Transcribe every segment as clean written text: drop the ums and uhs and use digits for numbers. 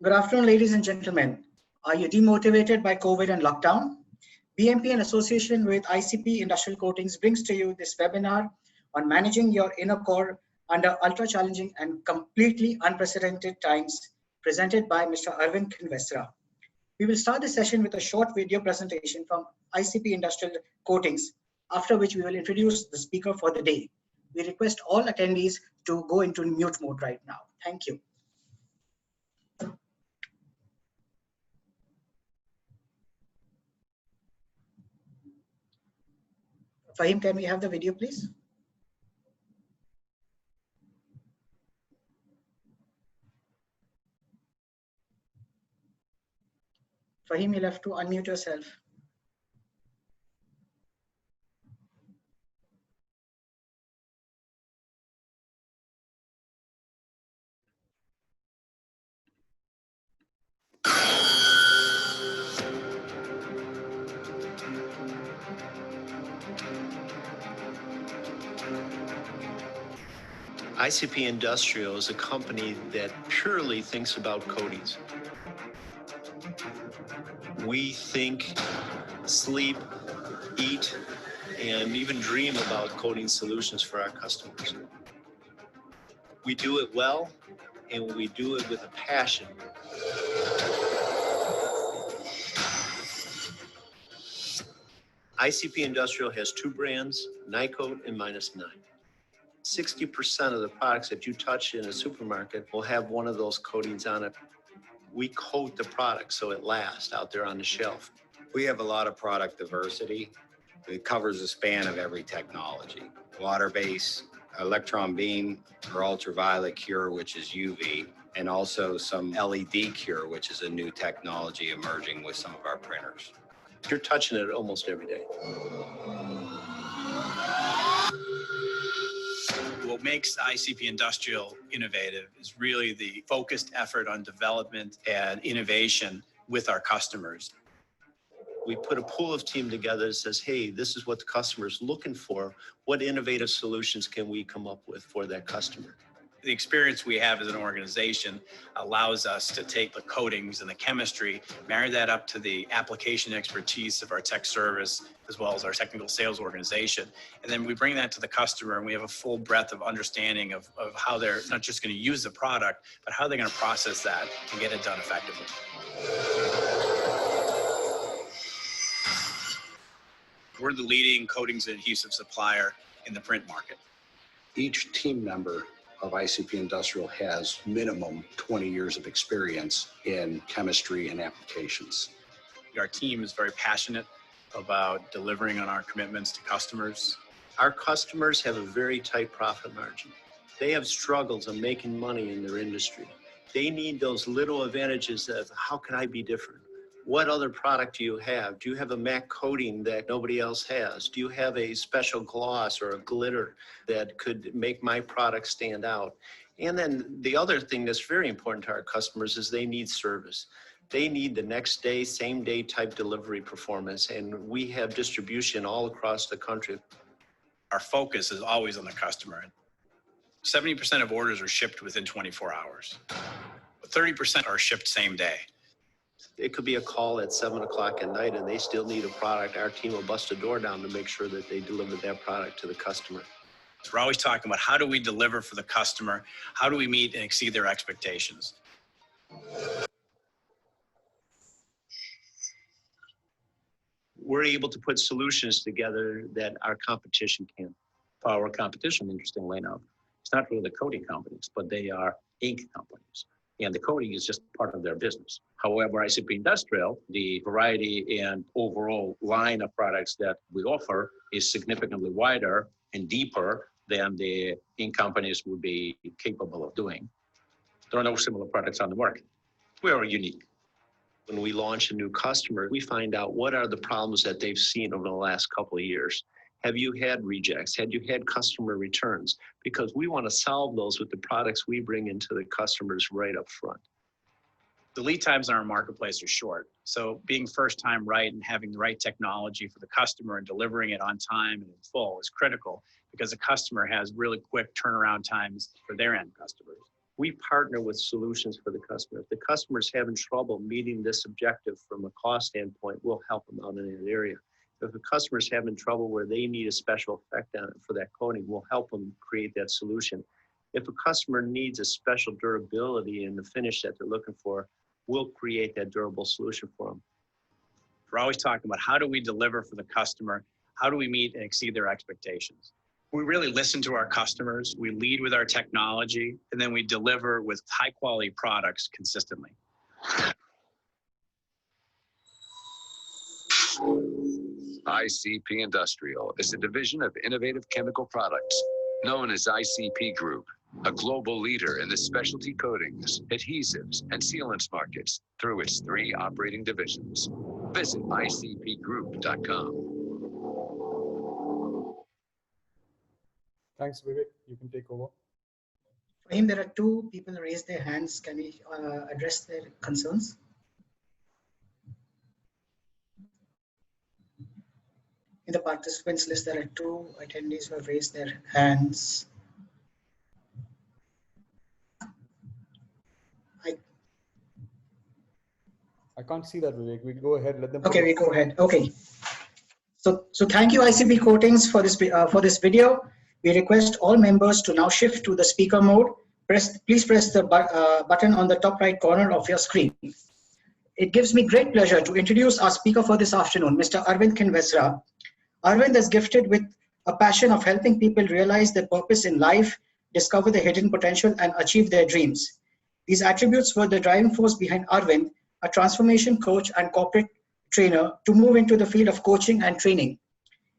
Good afternoon, ladies and gentlemen. Are you demotivated by COVID and lockdown? BMP, in association with ICP Industrial Coatings, brings to you this webinar on managing your inner core under ultra-challenging and completely unprecedented times, presented by Mr. Arvind Khinvesra. We will start the session with a short video presentation from ICP Industrial Coatings, after which we will introduce the speaker for the day. We request all attendees to go into mute mode right now. Thank you. Fahim, can we have the video, please? Fahim, you'll have to unmute yourself. ICP Industrial is a company that purely thinks about coatings. We think, sleep, eat, and even dream about coating solutions for our customers. We do it well, and we do it with a passion. ICP Industrial has two brands, Nycoat and -9. 60% of the products that you touch in a supermarket will have one of those coatings on it. We coat the product so it lasts out there on the shelf. We have a lot of product diversity. It covers the span of every technology. Water-based, electron beam, or ultraviolet cure, which is UV, and also some LED cure, which is a new technology emerging with some of our printers. You're touching it almost every day. What makes ICP Industrial innovative is really the focused effort on development and innovation with our customers. We put a pool of team together that says, hey, this is what the customer is looking for. What innovative solutions can we come up with for that customer? The experience we have as an organization allows us to take the coatings and the chemistry, marry that up to the application expertise of our tech service, as well as our technical sales organization. And then we bring that to the customer, and we have a full breadth of understanding of how they're not just going to use the product, but how they're going to process that and get it done effectively. We're the leading coatings and adhesive supplier in the print market. Each team member of ICP Industrial has minimum 20 years of experience in chemistry and applications. Our team is very passionate about delivering on our commitments to customers. Our customers have a very tight profit margin. They have struggles of making money in their industry. They need those little advantages of how can I be different? What other product do you have? Do you have a matte coating that nobody else has? Do you have a special gloss or a glitter that could make my product stand out? And then the other thing that's very important to our customers is they need service. They need the next day, same day type delivery performance, and we have distribution all across the country. Our focus is always on the customer. 70% of orders are shipped within 24 hours. 30% are shipped same day. It could be a call at 7 o'clock at night and they still need a product. Our team will bust a door down to make sure that they deliver that product to the customer. So we're always talking about how do we deliver for the customer? How do we meet and exceed their expectations? We're able to put solutions together that our competition can't. Our competition, interestingly enough, it's not really the coating companies, but they are ink companies. And the coating is just part of their business. However, ICP Industrial, the variety and overall line of products that we offer is significantly wider and deeper than the ink companies would be capable of doing. There are no similar products on the market. We are unique. When we launch a new customer, we find out what are the problems that they've seen over the last couple of years. Have you had rejects? Had you had customer returns? Because we want to solve those with the products we bring into the customers right up front. The lead times in our marketplace are short. So being first time right and having the right technology for the customer and delivering it on time and in full is critical because the customer has really quick turnaround times for their end customers. We partner with solutions for the customer. If the customer's having trouble meeting this objective from a cost standpoint, we'll help them out in that area. If a customer's having trouble where they need a special effect on it for that coating, we'll help them create that solution. If a customer needs a special durability in the finish that they're looking for, we'll create that durable solution for them. We're always talking about how do we deliver for the customer? How do we meet and exceed their expectations? We really listen to our customers, we lead with our technology, and then we deliver with high quality products consistently. ICP Industrial is a division of Innovative Chemical Products, known as ICP Group, a global leader in the specialty coatings, adhesives, and sealants markets through its 3 operating divisions. Visit icpgroup.com. Thanks, Vivek. You can take over. Fahim, there are 2 people who raised their hands. Can we address their concerns? In the participants list, there are 2 attendees who have raised their hands. I can't see that, Vivek. We go ahead. Let them. Okay, we go ahead. Okay. So thank you, ICP Coatings, for this video. We request all members to now shift to the speaker mode. Please press the button on the top right corner of your screen. It gives me great pleasure to introduce our speaker for this afternoon, Mr. Arvind Khinvesra. Arvind is gifted with a passion of helping people realize their purpose in life, discover their hidden potential, and achieve their dreams. These attributes were the driving force behind Arvind, a transformation coach and corporate trainer, to move into the field of coaching and training.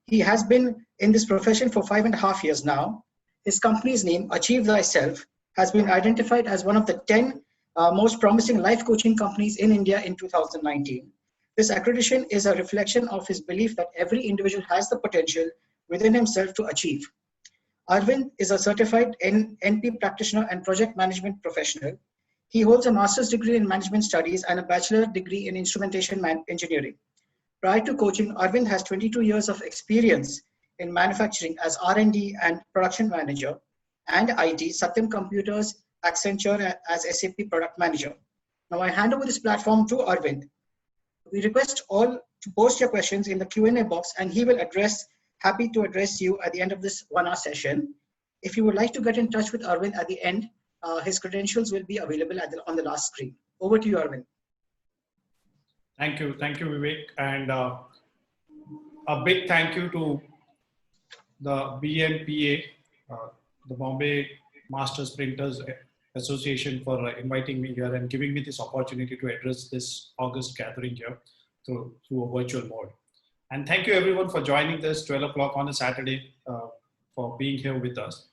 He has been in this profession for 5.5 years now. His company's name, Achieve Thyself, has been identified as one of the 10 most promising life coaching companies in India in 2019. This accreditation is a reflection of his belief that every individual has the potential within himself to achieve. Arvind is a certified NP practitioner and project management professional. He holds a master's degree in management studies and a bachelor's degree in instrumentation engineering. Prior to coaching, Arvind has 22 years of experience in manufacturing as R&D and production manager, and IT, Satyam Computers, Accenture as SAP product manager. Now I hand over this platform to Arvind. We request all to post your questions in the Q&A box, and he will happy to address you at the end of this 1-hour session. If you would like to get in touch with Arvind at the end, his credentials will be available on the last screen. Over to you, Arvind. Thank you, Vivek, and a big thank you to the BMPA, the Bombay Masters Printers Association, for inviting me here and giving me this opportunity to address this August gathering here through a virtual mode. And thank you everyone for joining this 12 o'clock on a Saturday, for being here with us.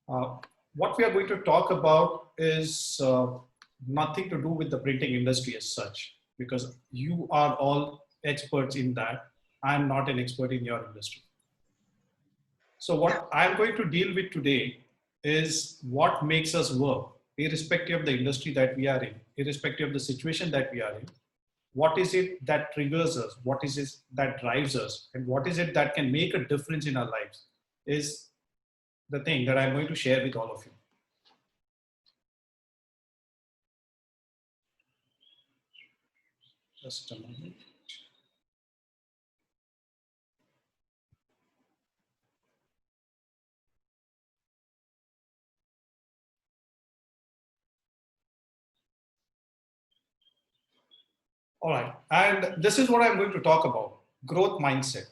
What we are going to talk about is nothing to do with the printing industry as such, because you are all experts in that. I'm not an expert in your industry. So what I'm going to deal with today is what makes us work, irrespective of the industry that we are in, irrespective of the situation that we are in. What is it that triggers us? What is it that drives us? And what is it that can make a difference in our lives is the thing that I'm going to share with all of you. Just a moment. All right, and this is what I'm going to talk about, growth mindset.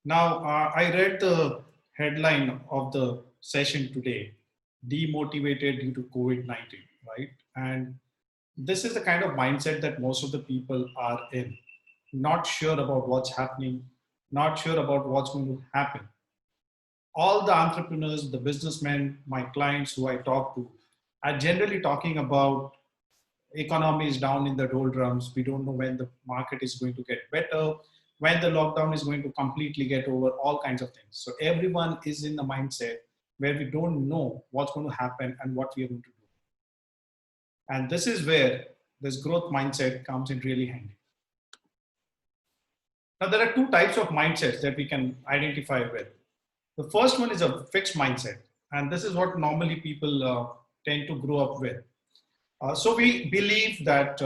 Now, I read the headline of the session today, demotivated due to COVID-19, right? And this is the kind of mindset that most of the people are in, not sure about what's happening, not sure about what's going to happen. All the entrepreneurs, the businessmen, my clients who I talk to are generally talking about economy is down in the doldrums. We don't know when the market is going to get better, when the lockdown is going to completely get over, all kinds of things. So everyone is in the mindset where we don't know what's going to happen and what we are going to do. And this is where this growth mindset comes in really handy. Now, there are 2 types of mindsets that we can identify with. The first one is a fixed mindset. And this is what normally people tend to grow up with. So we believe that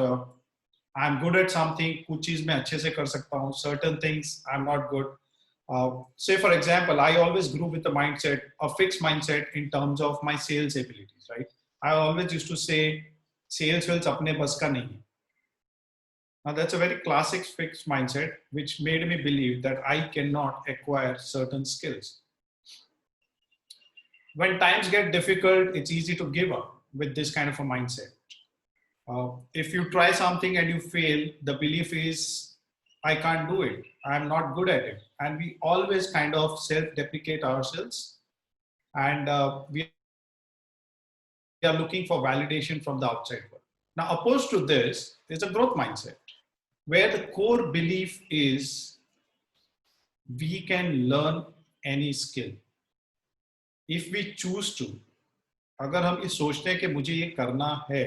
I'm good at something, कुछ चीज मैं अच्छे से कर सकता हूँ, certain things I'm not good. Say for example, I always grew with a mindset, a fixed mindset in terms of my sales abilities, right? I always used to say, sales अपने बस का नहीं है. Now that's a very classic fixed mindset, which made me believe that I cannot acquire certain skills. When times get difficult, it's easy to give up with this kind of a mindset. If you try something and you fail, the belief is, I can't do it. I'm not good at it. And we always kind of self-deprecate ourselves. And we are looking for validation from the outside world. Now, opposed to this is a growth mindset, where the core belief is we can learn any skill. If we choose to, अगर हम ये सोचते हैं कि मुझे ये करना है,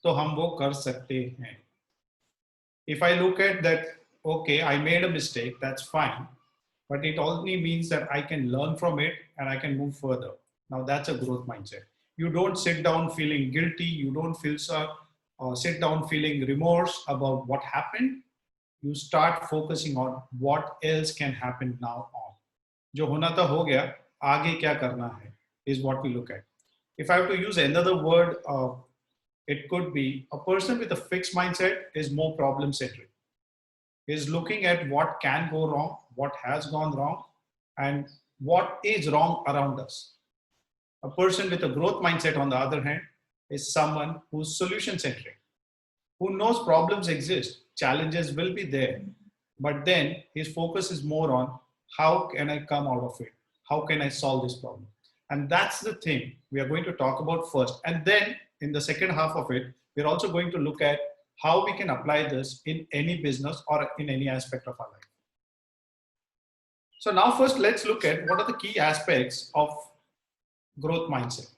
तो हम वो कर सकते हैं. If I look at that, okay, I made a mistake, that's fine, but it only means that I can learn from it and I can move further. Now that's a growth mindset. You don't sit down feeling guilty, you don't feel sit down feeling remorse about what happened. You start focusing on what else can happen now on. जो होना था हो गया, आगे क्या करना है is what we look at. If I have to use another word, it could be a person with a fixed mindset is more problem centric. Is looking at what can go wrong, what has gone wrong, and what is wrong around us. A person with a growth mindset, on the other hand, is someone who's solution centric, who knows problems exist, challenges will be there, but then his focus is more on how can I come out of it? How can I solve this problem? And that's the thing we are going to talk about first. And then in the second half of it, we're also going to look at how we can apply this in any business or in any aspect of our life. So now first, let's look at what are the key aspects of growth mindset.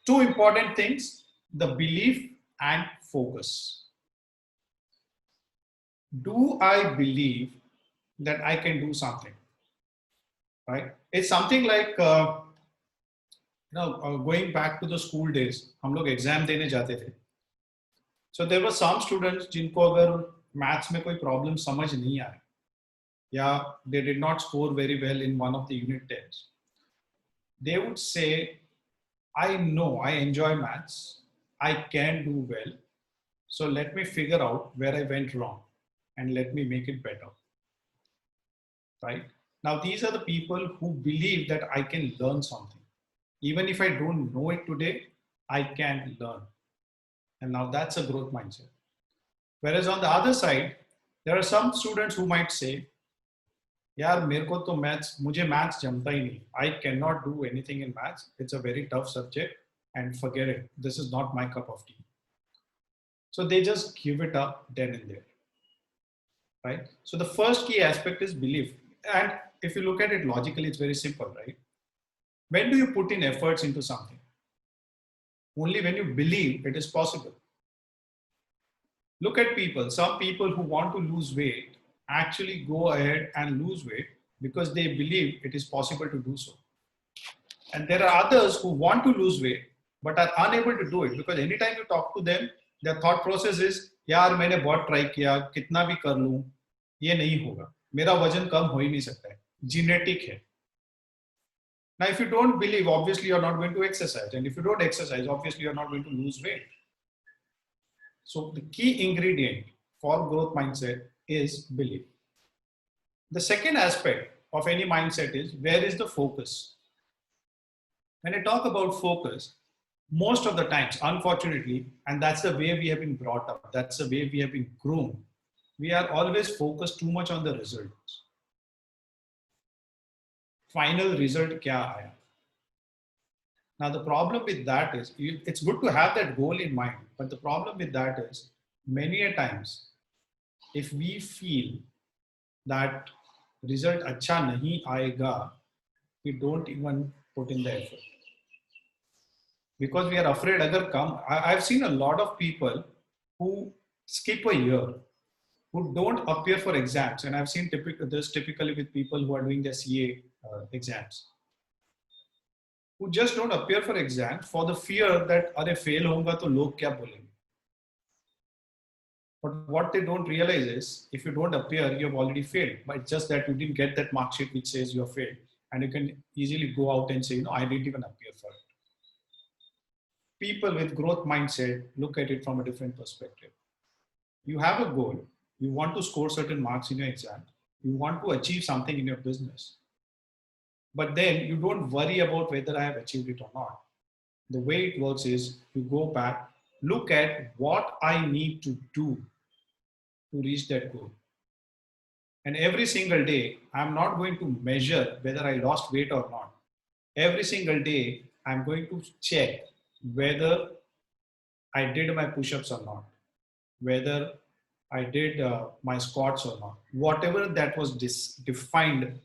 Two important things, the belief and focus. Do I believe that I can do something? Right? It's something like, going back to the school days, हम लोग exam देने जाते थे. So there were some students जिनको अगर maths में कोई problem समझ नहीं आए, या they did not score very well in one of the unit tests, they would say, I know I enjoy maths, I can do well, so let me figure out where I went wrong and let me make it better. Right? Now, these are the people who believe that I can learn something. Even if I don't know it today, I can learn. And now that's a growth mindset. Whereas on the other side, there are some students who might say, यार मेरे को तो मुझे maths जमता ही नहीं. I cannot do anything in maths. It's a very tough subject and forget it. This is not my cup of tea. So they just give it up then and there. Right? So the first key aspect is belief. And if you look at it logically, it's very simple, right? When do you put in efforts into something? Only when you believe it is possible. Look at people. Some people who want to lose weight actually go ahead and lose weight because they believe it is possible to do so. And there are others who want to lose weight but are unable to do it because anytime you talk to them, their thought process is, यार मैंने बहुत try किया, कितना भी कर लूं, ये नहीं होगा. मेरा वजन कम हो ही नहीं सकता है. Genetic है. Now, if you don't believe, obviously you're not going to exercise. And if you don't exercise, obviously you're not going to lose weight. So the key ingredient for growth mindset is belief. The second aspect of any mindset is, where is the focus? When I talk about focus, most of the times, unfortunately, and that's the way we have been brought up, that's the way we have been groomed, we are always focused too much on the results. Final result kya aaya? Now the problem with that is, it's good to have that goal in mind, but the problem with that is, many a times, if we feel that result acha nahi aayega, we don't even put in the effort. Because we are afraid agar come, I've seen a lot of people who skip a year, who don't appear for exams, and I've seen this typically with people who are doing their CA exams. who just don't appear for exams for the fear that अरे fail होगा तो लोग क्या बोलेंगे. But what they don't realize is, if you don't appear, you've already failed. But it's just that you didn't get that mark sheet which says you have failed. And you can easily go out and say, you know, I didn't even appear for it. People with growth mindset look at it from a different perspective. You have a goal. You want to score certain marks in your exam. You want to achieve something in your business. But then you don't worry about whether I have achieved it or not. The way it works is you go back, look at what I need to do to reach that goal. And every single day, I'm not going to measure whether I lost weight or not. Every single day, I'm going to check whether I did my push-ups or not, whether I did my squats or not. Whatever that was defined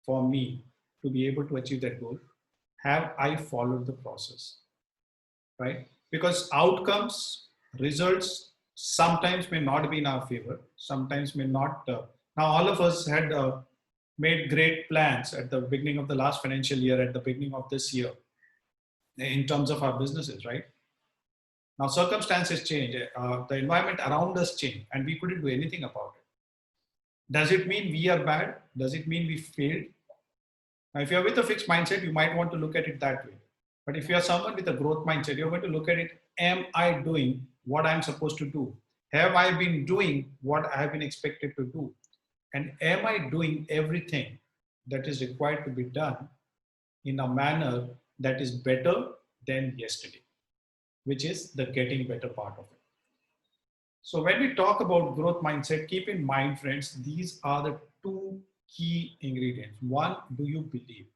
for me to be able to achieve that goal, have I followed the process, right? Because outcomes, results, sometimes may not be in our favor, sometimes may not. Now, all of us had made great plans at the beginning of the last financial year, at the beginning of this year, in terms of our businesses, right? Now, circumstances change, the environment around us change, and we couldn't do anything about it. Does it mean we are bad? Does it mean we failed? Now, if you're with a fixed mindset, you might want to look at it that way. But if you're someone with a growth mindset, you're going to look at it, am I doing what I'm supposed to do? Have I been doing what I have been expected to do? And am I doing everything that is required to be done in a manner that is better than yesterday, which is the getting better part of it. So when we talk about growth mindset, keep in mind, friends, these are the two key ingredients. One, do you believe?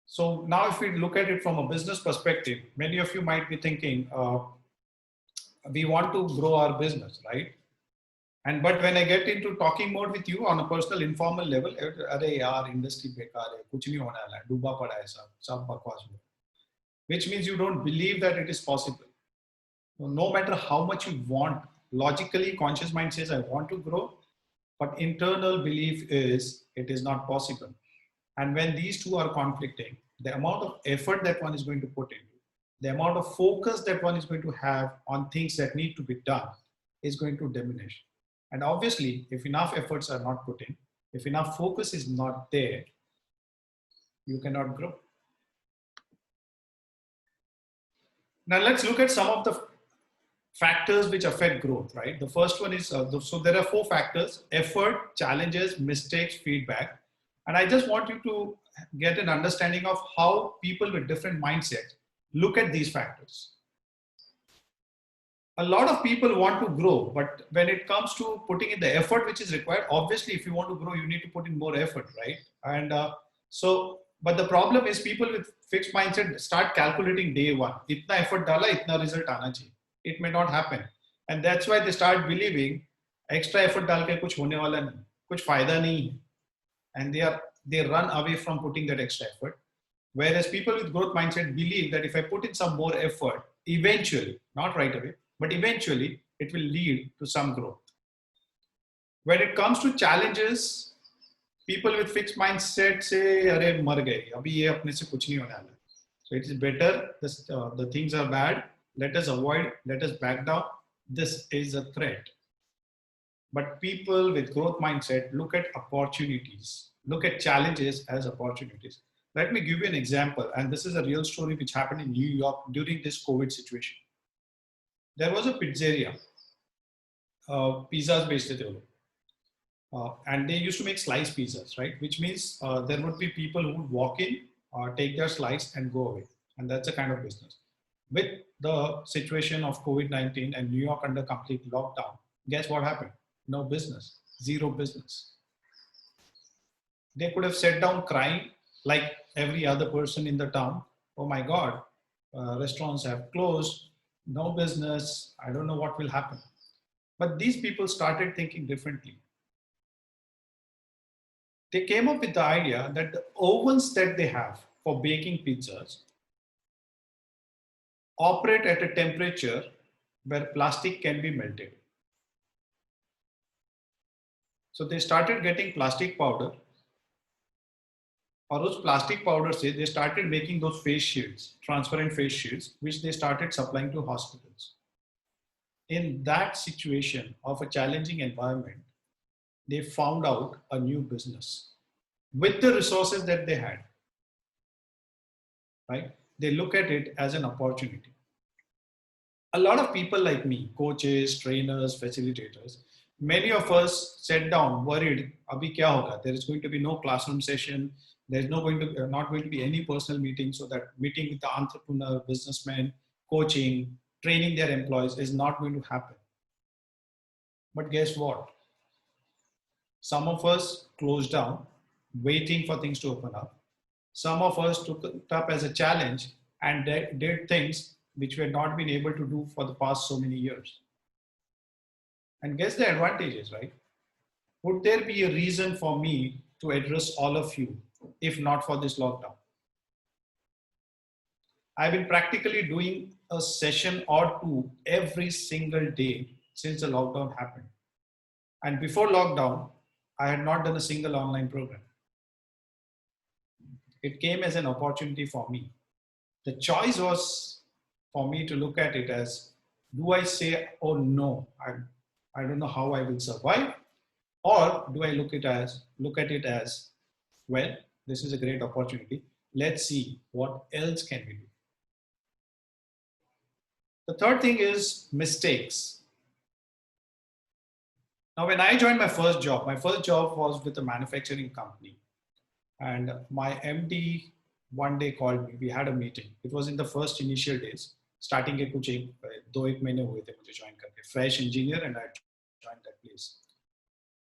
So now if we look at it from a business perspective, many of you might be thinking, we want to grow our business, right? But when I get into talking mode with you on a personal, informal level, अरे यार industry बेकार है, कुछ नहीं होने वाला है, डूबा पड़ा है सब बकवास हुआ, which means you don't believe that it is possible. No matter how much you want, logically, conscious mind says I want to grow, but internal belief is it is not possible. And when these two are conflicting, the amount of effort that one is going to put in, the amount of focus that one is going to have on things that need to be done is going to diminish. And obviously, if enough efforts are not put in, if enough focus is not there, you cannot grow. Now let's look at some of the factors which affect growth, right? The first one is, so there are 4 factors: effort, challenges, mistakes, feedback. And I just want you to get an understanding of how people with different mindsets look at these factors. A lot of people want to grow, but when it comes to putting in the effort which is required, obviously, if you want to grow, you need to put in more effort, right? And but the problem is people with fixed mindset start calculating day one. Itna effort dala, itna result aana chahiye. It may not happen. And that's why they start believing extra effort dal ke kuch hone wala nahi, kuch fayda nahi. And they run away from putting that extra effort. Whereas people with growth mindset believe that if I put in some more effort, eventually, not right away, but eventually it will lead to some growth. When it comes to challenges, people with fixed mindset say, "Arey mar gaye, abhi ye apne se kuch nahi hone wala." So it is better, the things are bad, let us avoid, let us back down. This is a threat. But people with growth mindset look at opportunities, look at challenges as opportunities. Let me give you an example. And this is a real story which happened in New York during this COVID situation. There was a pizzeria, pizzas based it. And they used to make slice pizzas, right? Which means there would be people who would walk in, take their slice and go away. And that's the kind of business. With the situation of COVID-19 and New York under complete lockdown, guess what happened? No business, zero business. They could have sat down crying like every other person in the town. Oh my God, restaurants have closed, no business, I don't know what will happen. But these people started thinking differently. They came up with the idea that the ovens that they have for baking pizzas operate at a temperature where plastic can be melted. So they started getting plastic powder और उस plastic powder से they started making those face shields, transparent face shields, which they started supplying to hospitals. In that situation of a challenging environment, they found out a new business with the resources that they had, right? They look at it as an opportunity. A lot of people like me, coaches, trainers, facilitators, many of us sat down worried, abhi kya hoga? There is going to be no classroom session. There's not going to be any personal meeting. So that meeting with the entrepreneur, businessman, coaching, training their employees is not going to happen. But guess what? Some of us closed down, waiting for things to open up. Some of us took it up as a challenge and did things which we had not been able to do for the past so many years. And guess the advantages, right? Would there be a reason for me to address all of you if not for this lockdown? I've been practically doing a session or two every single day since the lockdown happened. And before lockdown, I had not done a single online program. It came as an opportunity for me. The choice was for me to look at it as, do I say, oh no, I don't know how I will survive? Or do I look at it as, well, this is a great opportunity. Let's see what else can we do. The third thing is mistakes. Now, when I joined my first job was with a manufacturing company. And my MD one day called me. We had a meeting. It was in the first initial days. Starting के कुछ 2-1 महीने हुए थे मुझे join करके. Fresh engineer, and I joined that place.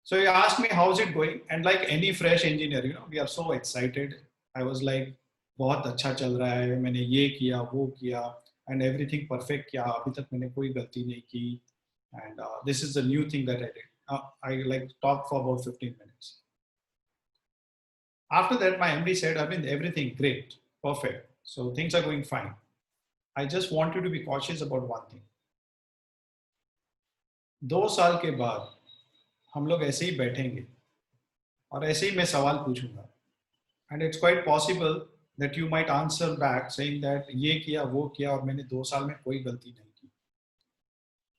So he asked me, how's it going? And like any fresh engineer, we are so excited. I was like, बहुत अच्छा चल रहा है. मैंने ये किया, वो किया, and everything perfect किया. अभी तक मैंने कोई गलती नहीं की. And this is the new thing that I did. I like talked for about 15 minutes. After that, my MD said, Arvind, everything great, perfect. So things are going fine. I just want you to be cautious about one thing. 2 साल के बाद हम लोग ऐसे ही बैठेंगे और ऐसे ही मैं सवाल पूछूंगा. And it's quite possible that you might answer back saying that ये किया, वो किया और मैंने 2 साल में कोई गलती नहीं की.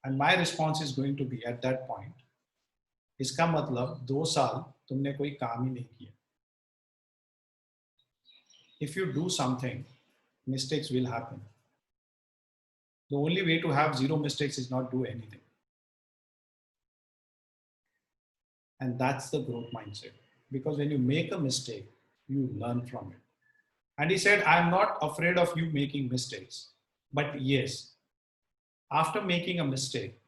And my response is going to be at that point, इसका मतलब 2 साल तुमने कोई काम ही नहीं किया. If you do something, mistakes will happen. The only way to have 0 mistakes is not do anything. And that's the growth mindset. Because when you make a mistake, you learn from it. And he said, I'm not afraid of you making mistakes. But yes, after making a mistake,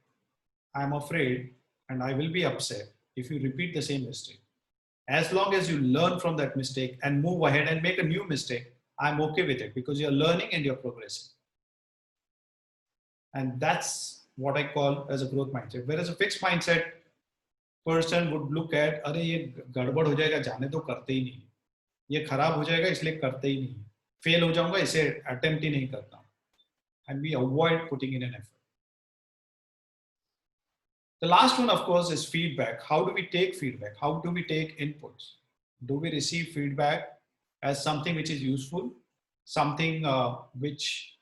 I'm afraid and I will be upset if you repeat the same mistake. As long as you learn from that mistake and move ahead and make a new mistake, I'm okay with it because you're learning and you're progressing. And that's what I call as a growth mindset. Whereas a fixed mindset person would look at, अरे ये गड़बड़ हो जाएगा जाने तो करते ही नहीं, ये खराब हो जाएगा इसलिए करते ही नहीं, फेल हो जाऊंगा इसे अटेम्प्ट ही नहीं करता. And we avoid putting in an effort. The last one, of course, is feedback. How do we take feedback? How do we take inputs? Do we receive feedback as something which is useful, something which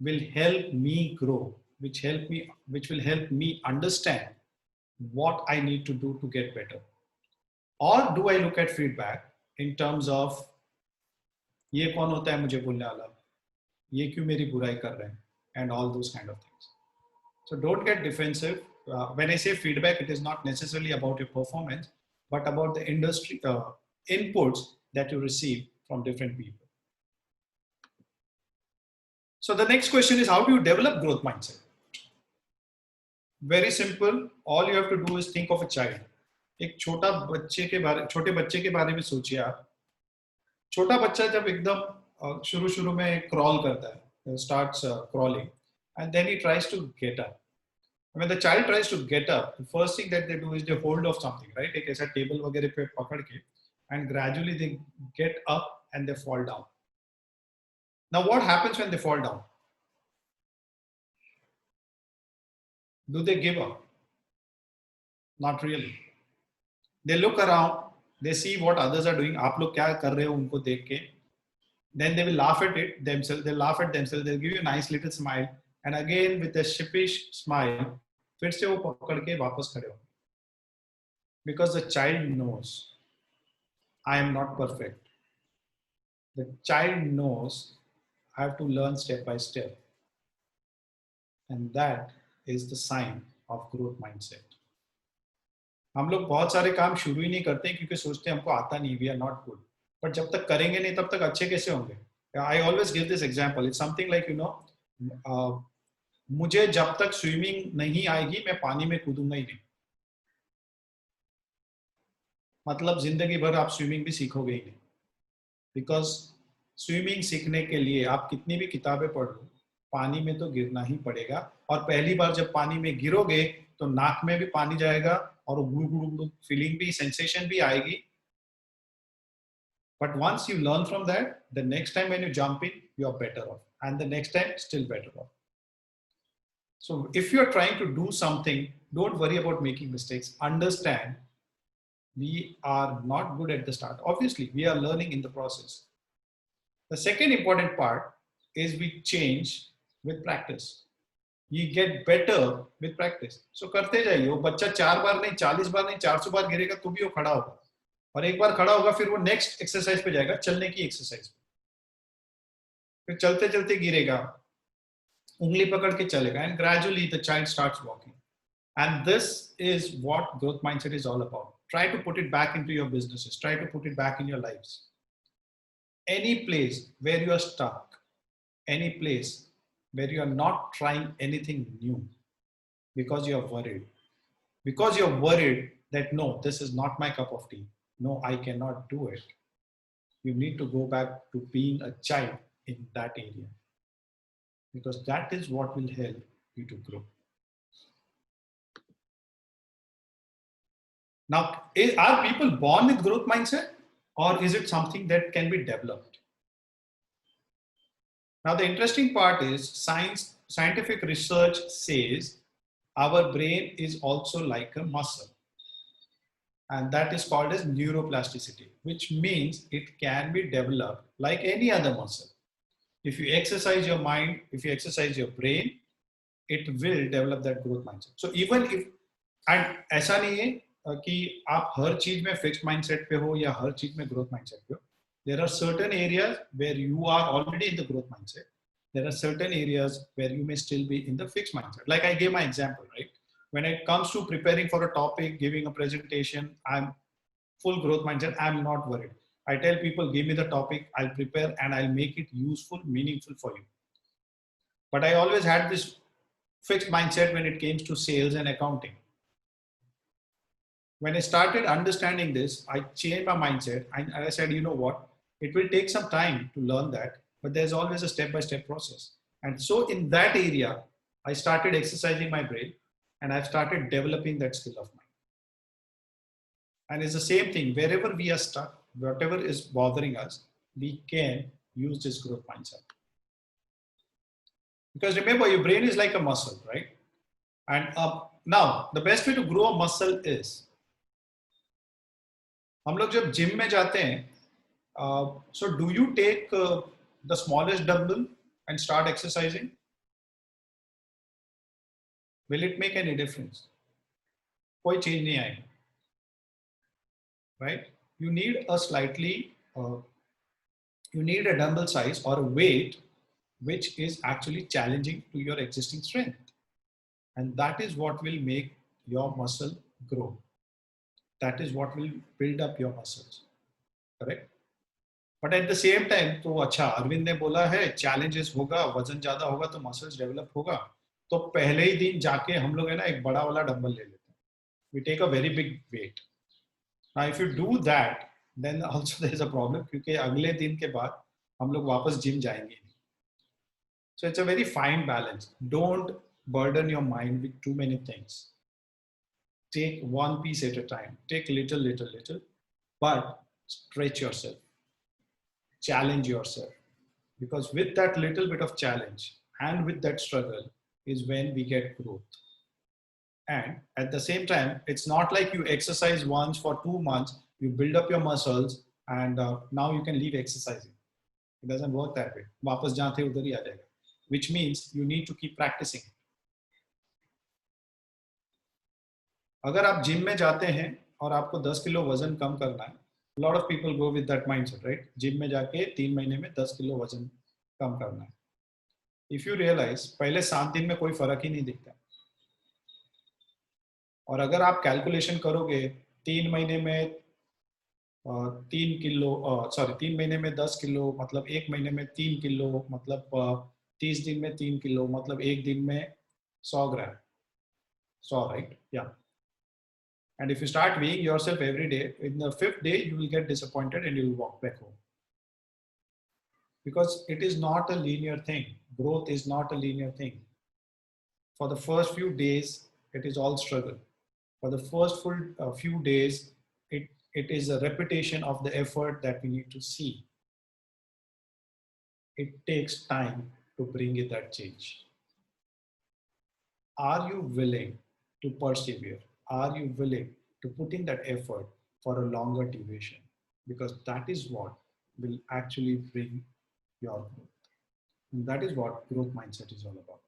will help me grow, which will help me understand what I need to do to get better? Or do I look at feedback in terms of, ये कौन होता है मुझे बोलने वाला, ये क्यों मेरी बुराई कर रहे हैं, and all those kind of things. So don't get defensive. When I say feedback, it is not necessarily about your performance, but about the industry inputs that you receive from different people. So the next question is, how do you develop growth mindset? Very simple. All you have to do is think of a child. एक छोटे बच्चे के बारे में सोचिए आप. छोटा बच्चा जब एकदम शुरू में crawl करता है, starts crawling, and then he tries to get up. When the child tries to get up, the first thing that they do is they hold off something, right? एक ऐसा table वगैरह पे पकड़ के, and gradually they get up and they fall down. Now what happens when they fall down? Do they give up? Not really. They look around, they see what others are doing, आप लोग क्या कर रहे हो उनको देख के, then they will laugh at it themselves, they'll laugh at themselves, they'll give you a nice little smile, and again with a sheepish smile, फिर से वो पकड़ के वापस खड़े हो. Because the child knows, I am not perfect. The child knows I have to learn step by step. And that is the sign of growth mindset. हम लोग बहुत सारे काम शुरू ही नहीं करते क्योंकि सोचते हैं हमको आता नहीं, we are not good. But जब तक करेंगे नहीं तब तक अच्छे कैसे होंगे? I always give this example. It's something like, मुझे जब तक स्विमिंग नहीं आएगी मैं पानी में कूदूंगा ही नहीं. मतलब जिंदगी भर आप स्विमिंग भी सीखोगे ही नहीं. बिकॉज स्विमिंग सीखने के लिए आप कितनी भी किताबें पढ़ लो, पानी में तो गिरना ही पड़ेगा. और पहली बार जब पानी में गिरोगे तो नाक में भी पानी जाएगा और गुड़ गुड़ गुड़ फीलिंग भी, सेंसेशन भी आएगी. But once you learn from that, the next time when you jump in, you are better off. And the next time, still better off. So if you are trying to do something, don't worry about making mistakes. Understand, we are not good at the start. Obviously, we are learning in the process. The second important part is we change with practice. You get better with practice. So करते जाइए. वो बच्चा 4 बार नहीं, 40 बार नहीं, 400 बार गिरेगा तो भी वो खड़ा होगा. और एक बार खड़ा होगा फिर वो नेक्स्ट एक्सरसाइज पे जाएगा, चलने की एक्सरसाइज पे. फिर चलते चलते गिरेगा, उंगली पकड़ के चलेगा, and gradually the child starts walking. And this is what growth mindset is all about. Try to put it back into your businesses. Try to put it back in your lives. Any place where you are stuck, any place where you are not trying anything new because you are worried. Because you're worried that no, this is not my cup of tea. No, I cannot do it. You need to go back to being a child in that area. Because that is what will help you to grow. Now, are people born with growth mindset, or is it something that can be developed? Now, the interesting part is scientific research says our brain is also like a muscle. And that is called as neuroplasticity, which means it can be developed like any other muscle. If you exercise your mind, if you exercise your brain, it will develop that growth mindset. So even if, and ऐसा नहीं है कि आप हर चीज में fixed mindset पे हो या हर चीज में growth mindset पे हो. There are certain areas where you are already in the growth mindset. There are certain areas where you may still be in the fixed mindset. Like I gave my example, right? When it comes to preparing for a topic, giving a presentation, I'm full growth mindset. I'm not worried. I tell people, give me the topic, I'll prepare and I'll make it useful, meaningful for you. But I always had this fixed mindset when it came to sales and accounting. When I started understanding this, I changed my mindset and I said, you know what? It will take some time to learn that, but there's always a step-by-step process. And so in that area, I started exercising my brain and I've started developing that skill of mine. And it's the same thing, wherever we are stuck, whatever is bothering us, we can use this growth mindset. Because remember, your brain is like a muscle, right? And now, the best way to grow a muscle is, हम लोग जब gym में जाते हैं, so do you take the smallest dumbbell and start exercising? Will it make any difference? कोई चीज नहीं आएगी, right? You need a slightly, you need a dumbbell size or a weight which is actually challenging to your existing strength. And that is what will make your muscle grow. That is what will build up your muscles, correct? But at the same time, तो अच्छा अरविंद ने बोला है challenges होगा, वजन ज़्यादा होगा तो muscles develop होगा, तो पहले ही दिन जाके हम लोग है ना एक बड़ा वाला डंबल ले लेते हैं. We take a very big weight. Now, if you do that, then also there is a problem क्योंकि अगले दिन के बाद हम लोग वापस जिम जाएंगे. So it's a very fine balance. Don't burden your mind with too many things. Take one piece at a time. Take little, but stretch yourself. Challenge yourself. Because with that little bit of challenge and with that struggle is when we get growth. And at the same time, it's not like you exercise once for 2 months you build up your muscles, and now you can leave exercising. It doesn't work that way. वापस जहाँ थे उधर ही आ जाएगा. Which means you need to keep practicing. अगर आप gym में जाते हैं और आपको 10 किलो वजन कम करना है, a lot of people go with that mindset, right? Gym में जाके 3 महीने में 10 किलो वजन कम करना है. If you realize, पहले 7 दिन में कोई फर्क ही नहीं दिखता. और अगर आप कैलकुलेशन करोगे 3 महीने में 3 महीने में 10 किलो, मतलब 1 महीने में 3 किलो, मतलब 30 दिन में 3 किलो, मतलब एक दिन में 100 ग्राम. 100, right? Yeah. And if you start weighing yourself every day, in the 5th day, you will get disappointed and you will walk back home. Because it is not a linear thing. Growth is not a linear thing. For the first few days, it is all struggle. For the first few days, it is a repetition of the effort that we need to see. It takes time to bring it that change. Are you willing to persevere? Are you willing to put in that effort for a longer duration? Because that is what will actually bring your growth. And that is what growth mindset is all about.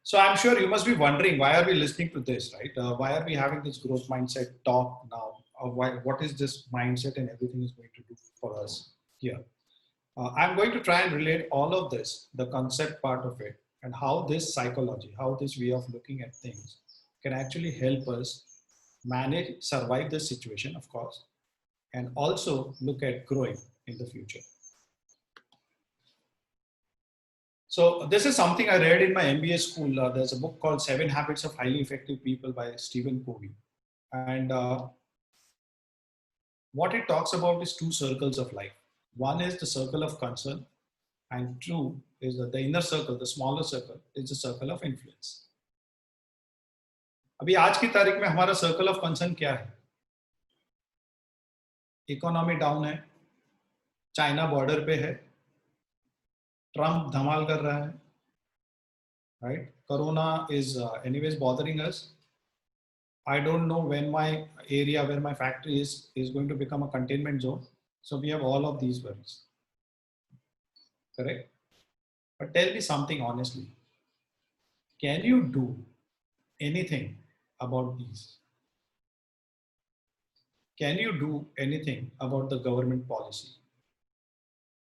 So I'm sure you must be wondering, why are we listening to this, right? Why are we having this growth mindset talk now? What is this mindset and everything is going to do for us here? I'm going to try and relate all of this, the concept part of it, and how this psychology, how this way of looking at things can actually help us manage, survive this situation, of course, and also look at growing in the future. So this is something I read in my MBA school. There's a book called 7 Habits of Highly Effective People by Stephen Covey. And what it talks about is 2 circles of life. One is the circle of concern, and 2 is the inner circle, the smaller circle, is the circle of influence. अभी आज की तारीख में हमारा circle of concern क्या है? Economy down है, China border पे है, ट्रम्प धमाल कर रहा है, right? Corona is anyways bothering us. I don't know when my area where my factory is going to become a containment zone. So we have all of these worries. Correct? But tell me something honestly. Can you do anything about these? Can you do anything about the government policy?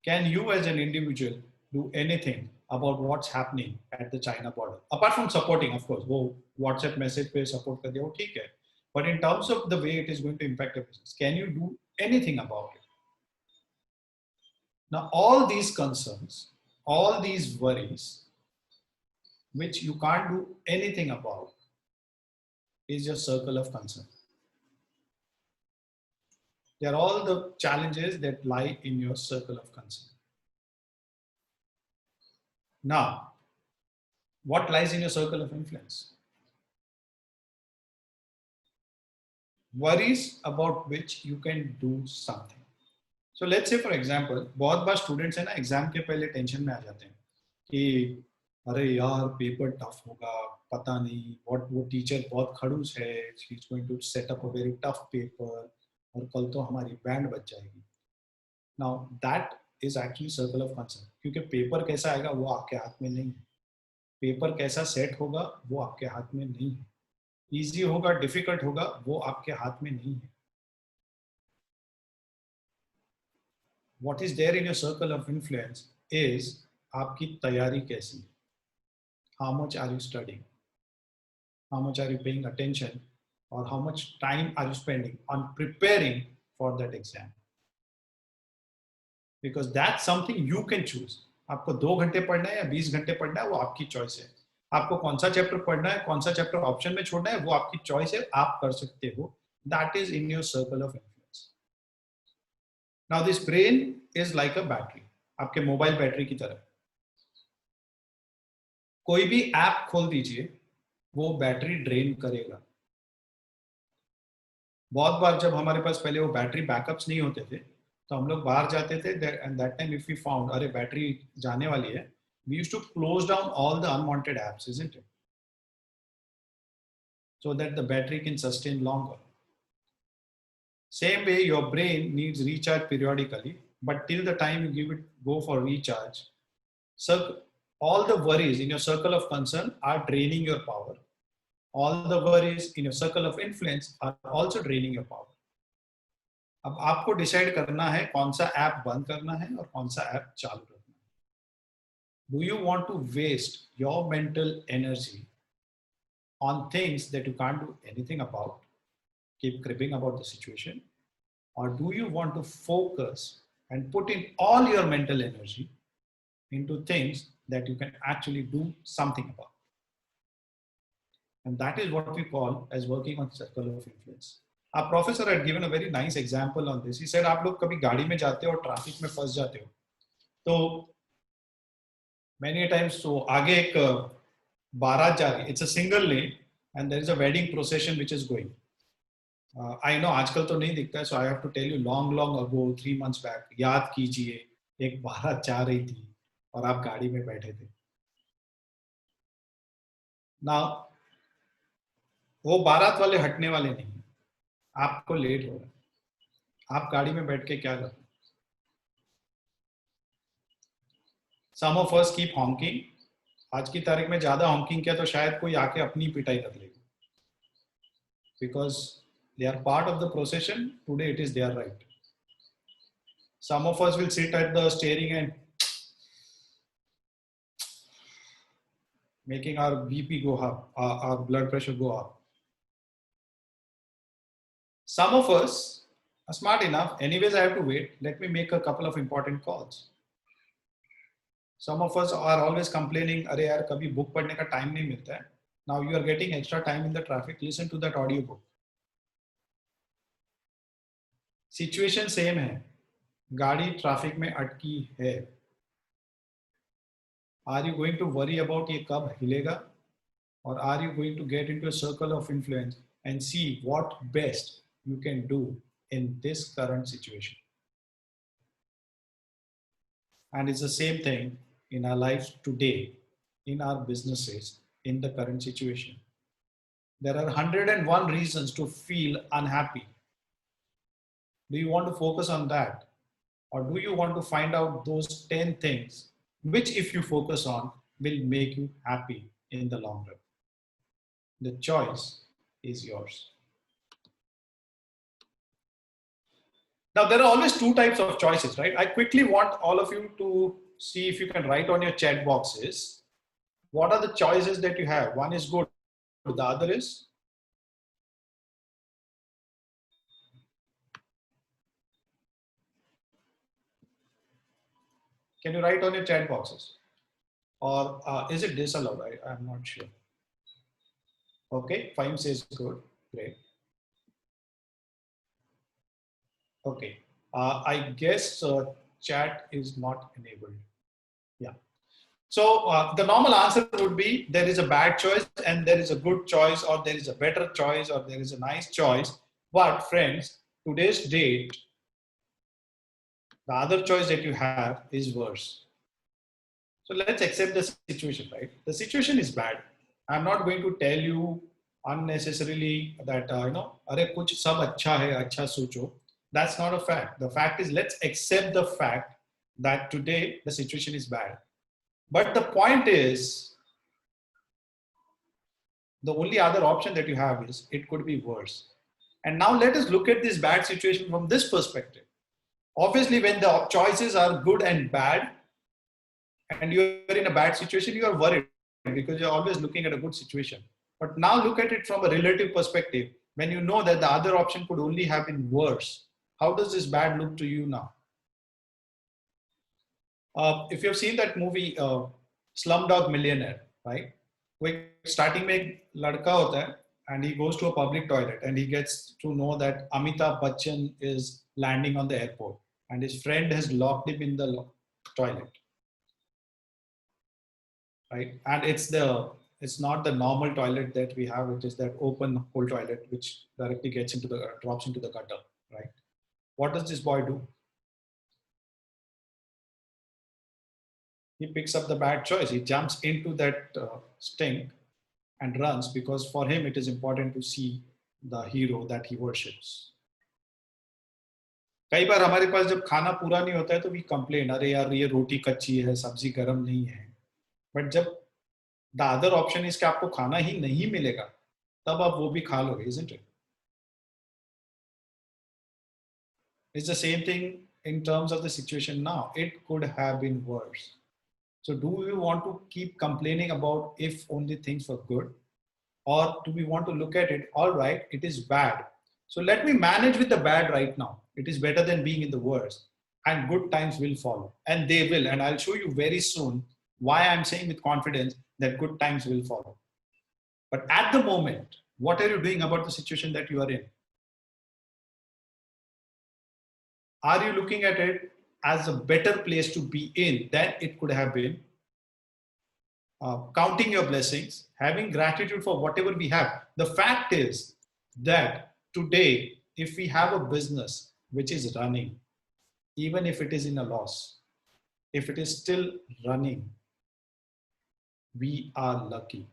Can you as an individual do anything about what's happening at the China border? Apart from supporting, of course, wo WhatsApp message pe support kar diya, wo theek hai. But in terms of the way it is going to impact your business, can you do anything about it? Now, all these concerns, all these worries, which you can't do anything about, is your circle of concern. They are all the challenges that lie in your circle of concern. Now, what lies in your circle of influence? Worries about which you can do something. So let's say, for example, बहुत बार students है ना exam के पहले tension में आ जाते हैं कि अरे यार पेपर टफ होगा, पता नहीं, वो टीचर बहुत खड़ूस है, she is going to set up a very tough paper, और कल तो हमारी बैंड बच जाएगी. Now that is actually circle of concern, क्योंकि पेपर कैसा आएगा वो आपके हाथ में नहीं है, पेपर कैसा सेट होगा वो आपके हाथ में नहीं है, इजी होगा डिफिकल्ट होगा वो आपके हाथ में नहीं है. What is there in your circle of influence is आपकी तैयारी कैसी है. How much are you studying? How much are you paying attention? Or how much time are you spending on preparing for that exam? Because that's something you can choose. आपको 2 घंटे पढ़ना है या 20 घंटे पढ़ना है वो आपकी चॉइस है. आपको कौन सा चैप्टर पढ़ना है, कौन सा चैप्टर ऑप्शन में छोड़ना है वो आपकी चॉइस है, आप कर सकते हो. That is in your circle of influence. Now this brain is like a battery. आपके मोबाइल बैटरी की तरह. कोई भी ऐप खोल दीजिए वो बैटरी ड्रेन करेगा. बहुत बार जब हमारे पास पहले वो बैटरी बैकअप्स नहीं होते थे तो हम लोग बाहर जाते थे, and that time if we found अरे बैटरी जाने वाली है, we used to close down all the unwanted apps, isn't it? So that the battery can sustain longer. Same way, your brain needs recharge periodically, but till the time you give it go for recharge, all the worries in your circle of concern are draining your power. All the worries in your circle of influence are also draining your power. अब आपको decide करना है कौन सा app बंद करना है और कौन सा ऐप चालू रखना है. Do you want to waste your mental energy on things that you can't do anything about, keep cribbing about the situation, or do you want to focus and put in all your mental energy into things that you can actually do something about? And that is what we call as working on circle of influence. Our professor had given a very nice example on this. He said, आप लोग कभी गाड़ी में जाते हो और traffic में फंस जाते हो, तो many a times so आगे एक बारात जा रही है, it's a single lane and there is a wedding procession which is going. I know आजकल तो नहीं दिखता है, so I have to tell you long ago, 3 months back, याद कीजिए एक बारात जा रही थी और आप गाड़ी में बैठे थे. Now वो बारात वाले हटने वाले नहीं, आपको लेट हो रहा है, आप गाड़ी में बैठ के क्या कर रहे हो? Some of us keep honking. आज की तारीख में ज्यादा honking किया तो शायद कोई आके अपनी पिटाई कर लेगा. Because they are part of the procession, today it is their right. Some of us will sit at the steering and making our BP go up, our blood pressure go up. Some of us are smart enough, anyways I have to wait, let me make a couple of important calls. Some of us are always complaining, अरे यार कभी book पढ़ने का time नहीं मिलता है. Now you are getting extra time in the traffic, listen to that audio book. Situation same है, गाड़ी ट्रैफिक में अटकी है. Are you going to worry about ये कब हिलेगा? Or are you going to get into a circle of influence and see what best you can do in this current situation? And it's the same thing in our lives today, in our businesses, in the current situation. There are 101 reasons to feel unhappy. Do you want to focus on that? Or do you want to find out those 10 things which, if you focus on, will make you happy in the long run? The choice is yours. Now, there are always two types of choices, right? I quickly want all of you to see if you can write on your chat boxes, what are the choices that you have? One is good, the other is? Can you write on your chat boxes? Or is it disallowed? I'm not sure. Okay, Fahim says good, great. Okay, I guess chat is not enabled. Yeah. So the normal answer would be there is a bad choice and there is a good choice, or there is a better choice, or there is a nice choice. But friends, today's date, the other choice that you have is worse. So let's accept the situation, right? The situation is bad. I'm not going to tell you unnecessarily that, अरे कुछ सब अच्छा है, अच्छा सोचो. That's not a fact. The fact is, let's accept the fact that today the situation is bad. But the point is, the only other option that you have is it could be worse. And now let us look at this bad situation from this perspective. Obviously, when the choices are good and bad, and you're in a bad situation, you are worried because you're always looking at a good situation. But now look at it from a relative perspective. When you know that the other option could only have been worse, how does this bad look to you now? If you've seen that movie, Slumdog Millionaire, right? Starting में लड़का होता है, and he goes to a public toilet and he gets to know that Amitabh Bachchan is landing on the airport and his friend has locked him in the toilet, right? And it's not the normal toilet that we have, it is that open hole toilet which directly gets into the drops into the gutter, right? What does this boy do? He picks up the bad choice. He jumps into that stink and runs, because for him it is important to see the hero that he worships. कई बार हमारे पास जब खाना पूरा नहीं होता है तो we complain, अरे यार ये रोटी कच्ची है, सब्जी गर्म नहीं है. बट जब द अदर ऑप्शन इज कि आपको खाना ही नहीं मिलेगा, तब आप वो भी खा लोगे, isn't it? It's the same thing in terms of the situation now. It could have been worse. So do we want to keep complaining about if only things were good? Or do we want to look at it, all right, it is bad. So let me manage with the bad right now. It is better than being in the worst. And good times will follow. And they will. And I'll show you very soon why I'm saying with confidence that good times will follow. But at the moment, what are you doing about the situation that you are in? Are you looking at it as a better place to be in than it could have been? Counting your blessings, having gratitude for whatever we have. The fact is that today, if we have a business which is running, even if it is in a loss, if it is still running, we are lucky.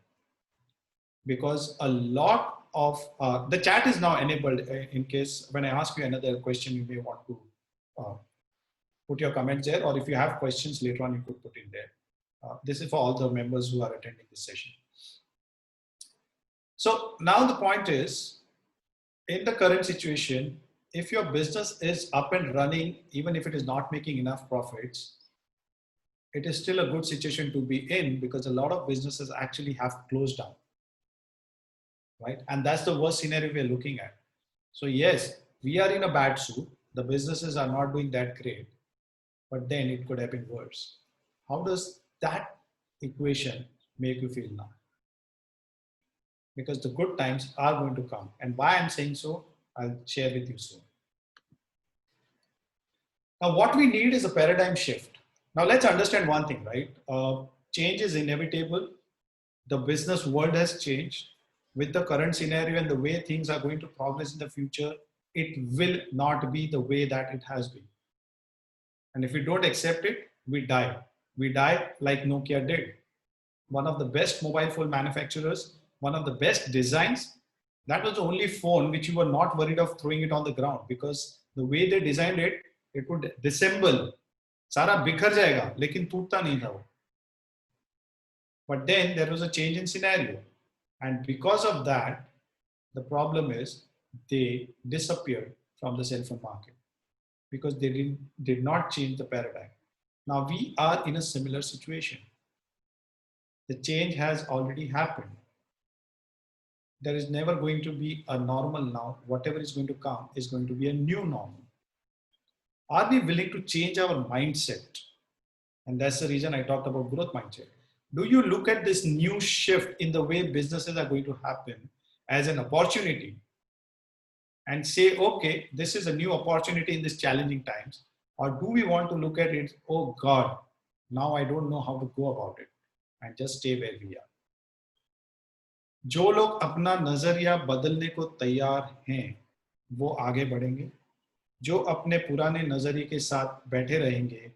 Because a lot of, the chat is now enabled in case when I ask you another question, you may want to put your comments there, or if you have questions later on, you could put in there. This is for all the members who are attending this session. So now the point is, in the current situation, if your business is up and running, even if it is not making enough profits, it is still a good situation to be in because a lot of businesses actually have closed down, right? And that's the worst scenario we're looking at. So yes, we are in a bad soup. The businesses are not doing that great, but then it could have been worse. How does that equation make you feel now? Because the good times are going to come. And why I'm saying so, I'll share with you soon. Now, what we need is a paradigm shift. Now, let's understand one thing, right? Change is inevitable. The business world has changed. With the current scenario and the way things are going to progress in the future, it will not be the way that it has been. And if we don't accept it, we die. We die like Nokia did. One of the best mobile phone manufacturers, one of the best designs. That was the only phone which you were not worried of throwing it on the ground because the way they designed it, it would disassemble. Sara bikhar jayega, lekin tootta nahi tha wo. But then there was a change in scenario. And because of that, the problem is they disappeared from the cell phone market because they did not change the paradigm. Now we are in a similar situation. The change has already happened. There is never going to be a normal now. Whatever is going to come is going to be a new normal. Are we willing to change our mindset? And that's the reason I talked about growth mindset. Do you look at this new shift in the way businesses are going to happen as an opportunity and say, okay, this is a new opportunity in these challenging times? Or do we want to look at it, oh God, now I don't know how to go about it, and just stay where we are? जो लोग अपना नजरिया बदलने को तैयार हैं, वो आगे बढ़ेंगे. जो अपने पुराने नजरिए के साथ बैठे रहेंगे,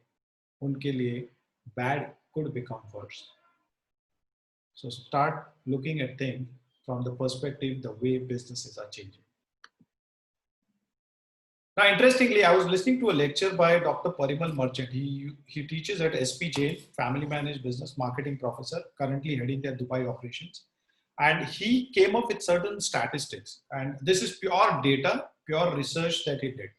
उनके लिए bad could become worse. So start looking at things from the perspective, the way businesses are changing. Now, interestingly, I was listening to a lecture by Dr. Parimal Merchant. He teaches at SPJ, Family Managed Business Marketing Professor, currently heading their Dubai operations. And he came up with certain statistics. And this is pure data, pure research that he did.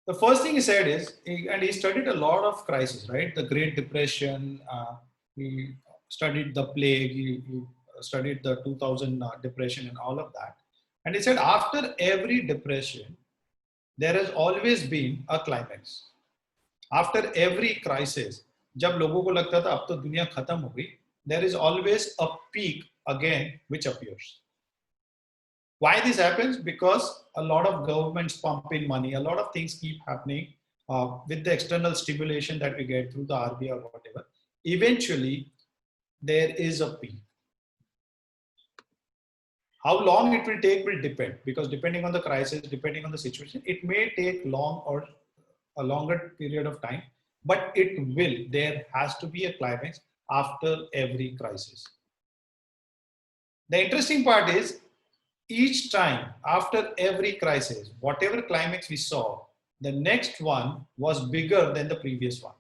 The first thing he said is, and he studied a lot of crises, right? The Great Depression, he studied the plague, he studied the 2000 depression and all of that. And he said, after every depression, there has always been a climax. After every crisis, जब लोगों को लगता था अब तो दुनिया खत्म हो गई, there is always a peak again which appears. Why this happens? Because a lot of governments pump in money, a lot of things keep happening with the external stimulation that we get through the RBI or whatever. Eventually, there is a peak. How long it will take will depend, because depending on the crisis, depending on the situation, it may take long or a longer period of time, but it will. There has to be a climax after every crisis. The interesting part is, each time after every crisis, whatever climax we saw, the next one was bigger than the previous one.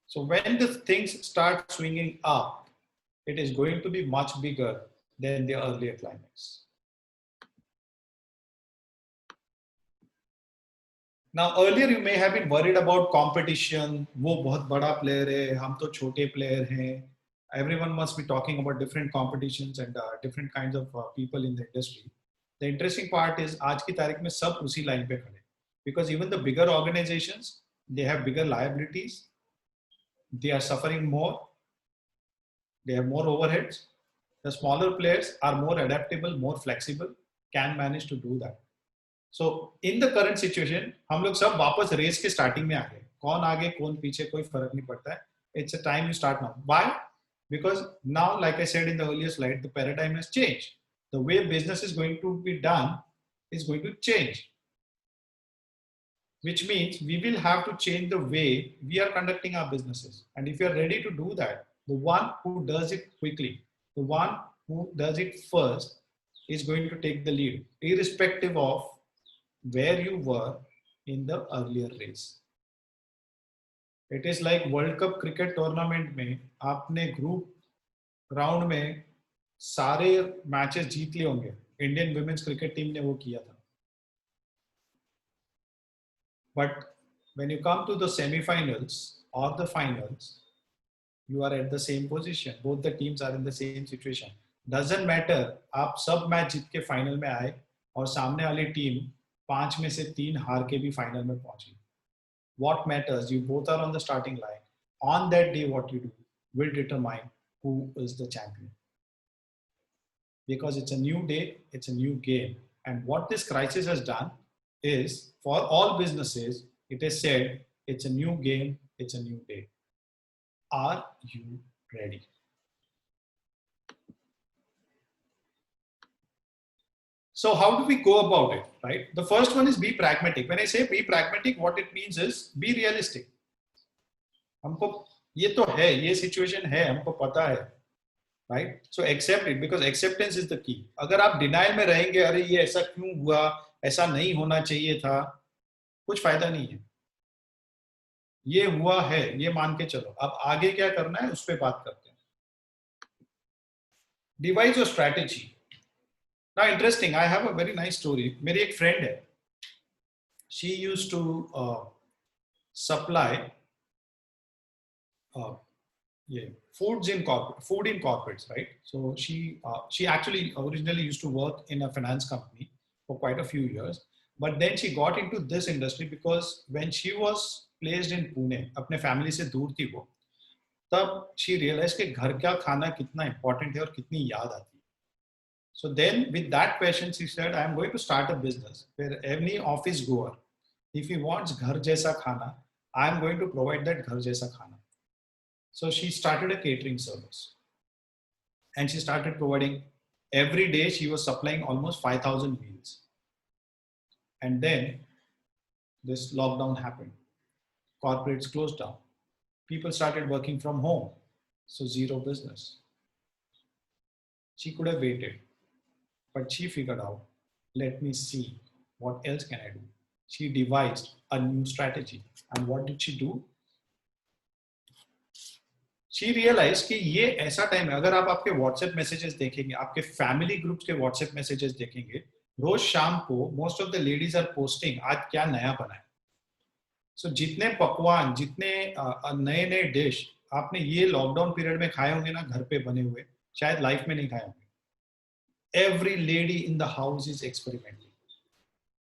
So when the things start swinging up, it is going to be much bigger than the earlier climax. Now earlier you may have been worried about competition. वो बहुत बड़ा player है, हम तो छोटे player हैं. Everyone must be talking about different competitions and different kinds of people in the industry. The interesting part is आज की तारीख में सब उसी line पे खड़े. Because even the bigger organizations, they have bigger liabilities. They are suffering more. They have more overheads. The smaller players are more adaptable, more flexible, can manage to do that. So in the current situation, हम लोग सब वापस race के starting में आ गए. कौन आगे कौन पीछे कोई फर्क नहीं पड़ता है. It's a time you start now. Why? Because now, like I said in the earlier slide, the paradigm has changed. The way business is going to be done is going to change. Which means we will have to change the way we are conducting our businesses. And if you are ready to do that, the one who does it quickly, the one who does it first is going to take the lead, irrespective of where you were in the earlier race. It is like World Cup cricket tournament में आपने group round में सारे matches जीत लिए होंगे. Indian women's cricket team ने वो किया था. But when you come to the semi-finals or the finals, you are at the same position. Both the teams are in the same situation. Doesn't matter. आप सब match जीत के final में आए और सामने वाली टीम 5 में से 3 हार के भी फाइनल में पहुंची. What matters? You both are on the starting line. On that day, what you do will determine who is the champion. Because it's a new day, it's a new game. And what this crisis has done is, for all businesses, it has said, it's a new game, it's a new day. Are you ready? So how do we go about it, right? The first one is be pragmatic. When I say be pragmatic, what it means is be realistic. हमको ये तो है, ये situation है, हमको पता है, right? So accept it, because acceptance is the key. अगर आप denial में रहेंगे, अरे ये ऐसा क्यों हुआ, ऐसा नहीं होना चाहिए था, कुछ फायदा नहीं है. ये हुआ है, ये मान के चलो. अब आगे क्या करना है, उस पे बात करते हैं. Devise your strategy. Now, interesting, I have a very nice story. मेरी एक friend है. She used to supply food in corporates, right? So she actually originally used to work in a finance company for quite a few years, but then she got into this industry because when she was placed in Pune, अपने family से दूर थी वो, तब she realized कि घर का खाना कितना important है और कितनी याद आती है. So then with that passion, she said, I am going to start a business where any office goer, if he wants ghar jaisa khana, I am going to provide that ghar jaisa khana. So she started a catering service and she started providing every day. She was supplying almost 5,000 meals. And then this lockdown happened. Corporates closed down. People started working from home. So zero business. She could have waited. But she figured out, let me see, what else can I do? She devised a new strategy. And what did she do? She realized कि ये ऐसा time है, अगर आप आपके WhatsApp messages देखेंगे, आपके family groups के WhatsApp messages देखेंगे, रोज शाम को most of the ladies are posting आज क्या नया बना है. So जितने पकवान, जितने नए नए डिश आपने ये लॉकडाउन पीरियड में खाए होंगे ना, घर पे बने हुए, शायद लाइफ में नहीं खाए होंगे. Every lady in the house is experimenting,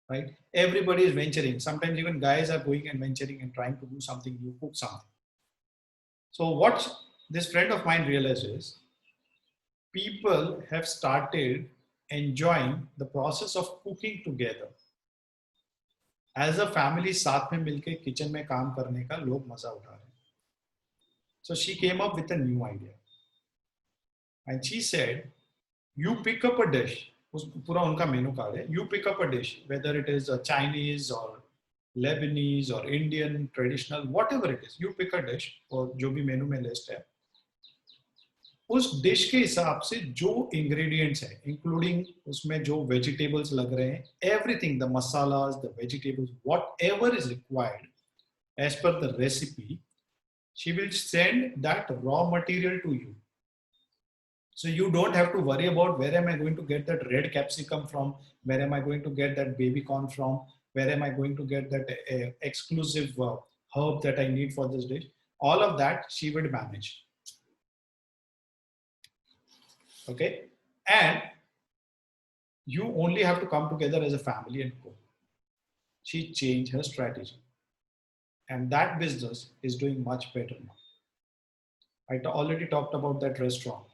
right? Everybody is venturing. Sometimes even guys are going and venturing and trying to do something new, cook something. So what this friend of mine realized is people have started enjoying the process of cooking together. As a family, साथ में मिलके kitchen में काम करने का लोग मजा उठा रहे हैं. So she came up with a new idea. And she said, you pick up a dish, पूरा उनका मेनू कार्ड है, you pick up a dish, whether it is a Chinese or Lebanese or Indian, traditional, whatever it is, you pick a dish, और जो भी मेनू में list है, उस dish के हिसाब से जो इंग्रेडिएंट्स है, इंक्लूडिंग उसमें जो वेजिटेबल्स लग रहे हैं, everything, the masalas, the vegetables, whatever is required as per the recipe, she will send that raw material to you. So you don't have to worry about where am I going to get that red capsicum from, where am I going to get that baby corn from, where am I going to get that exclusive herb that I need for this dish. All of that she will manage. Okay, and you only have to come together as a family and cook. She changed her strategy, and that business is doing much better now. I already talked about that restaurant.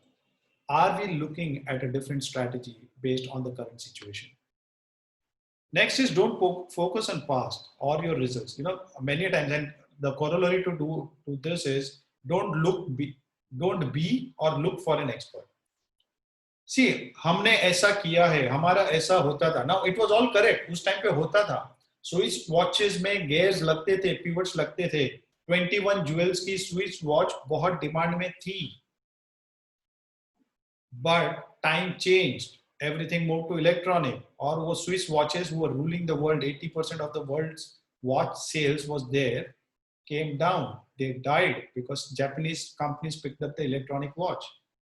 Are we looking at a different strategy based on the current situation? Next is don't focus on past or your results. You know, many times, and the corollary to this is don't be or look for an expert. See, हमने ऐसा किया है, हमारा ऐसा होता था. Now it was all correct. उस time पे होता था. स्विस वॉचेस में गेयर्स लगते थे, पिवट्स लगते थे. 21 ज्वेल्स की स्विस वॉच बहुत डिमांड में थी. But time changed. Everything moved to electronic. Or वो Swiss watches who were ruling the world, 80% of the world's watch sales was there, came down. They died because Japanese companies picked up the electronic watch,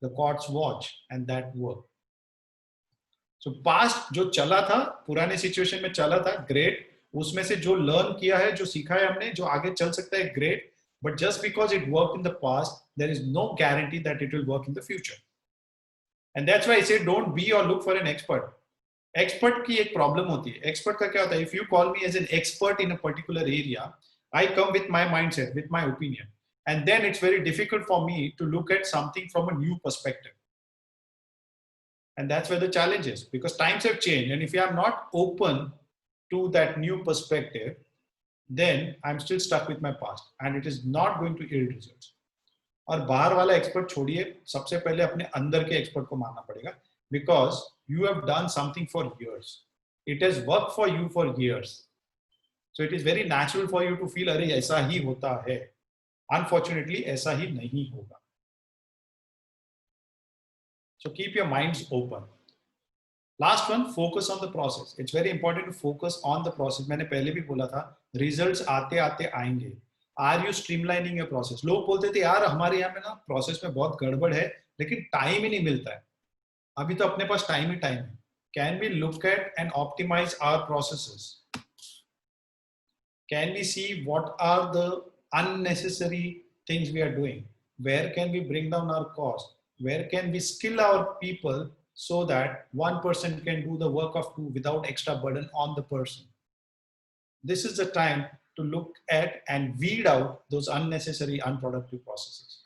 the quartz watch, and that worked. So past जो चला था, पुराने situation में चला था, great. उसमें से जो लर्न किया है, जो सीखा है हमने, जो आगे चल सकता है, great. But just because it worked in the past, there is no guarantee that it will work in the future. And that's why I say don't be or look for an expert. Expert की एक problem होती है. Expert का क्या होता है? If you call me as an expert in a particular area, I come with my mindset, with my opinion. And then it's very difficult for me to look at something from a new perspective. And that's where the challenge is, because times have changed. And if you are not open to that new perspective, then I'm still stuck with my past and it is not going to yield results. और बाहर वाला expert छोड़िए, सबसे पहले अपने अंदर के expert को मानना पड़ेगा, because you have done something for years. It has worked for you for years. So it is very natural for you to feel अरे ऐसा ही होता है. Unfortunately, ऐसा ही नहीं होगा. So keep your minds open. Last one, focus on the process. It's very important to focus on the process. मैंने पहले भी बोला था, results आते आते आएंगे. Are you streamlining your process? लोग बोलते थे यार हमारे यहाँ पे ना प्रोसेस में बहुत गड़बड़ है, लेकिन टाइम ही नहीं मिलता है. अभी तो अपने पास टाइम ही टाइम है. Can we look at and optimize our processes? Can we see what are the unnecessary things we are doing? Where can we bring down our cost? Where can we skill our people so that one person can do the work of two without extra burden on the person? This is the time to look at and weed out those unnecessary, unproductive processes.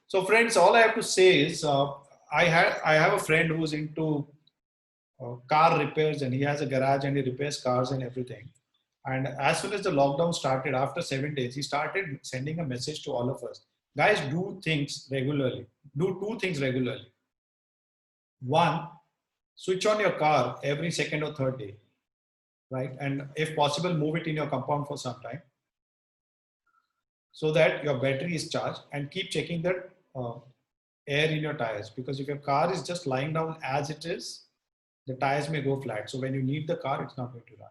So friends, all I have to say is, I have a friend who's into car repairs, and he has a garage and he repairs cars and everything. And as soon as the lockdown started, after 7 days, he started sending a message to all of us. Guys, do things regularly. Do two things regularly. One, switch on your car every second or third day, right? And if possible, move it in your compound for some time so that your battery is charged, and keep checking that air in your tires, because if your car is just lying down as it is, the tires may go flat. So when you need the car, it's not going to run.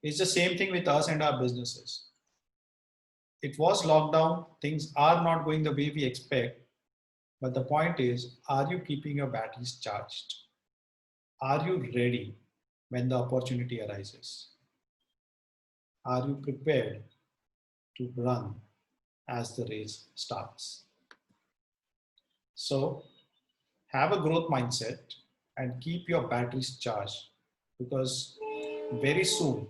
It's the same thing with us and our businesses. It was lockdown. Things are not going the way we expect. But the point is, are you keeping your batteries charged? Are you ready when the opportunity arises? Are you prepared to run as the race starts? So have a growth mindset and keep your batteries charged, because very soon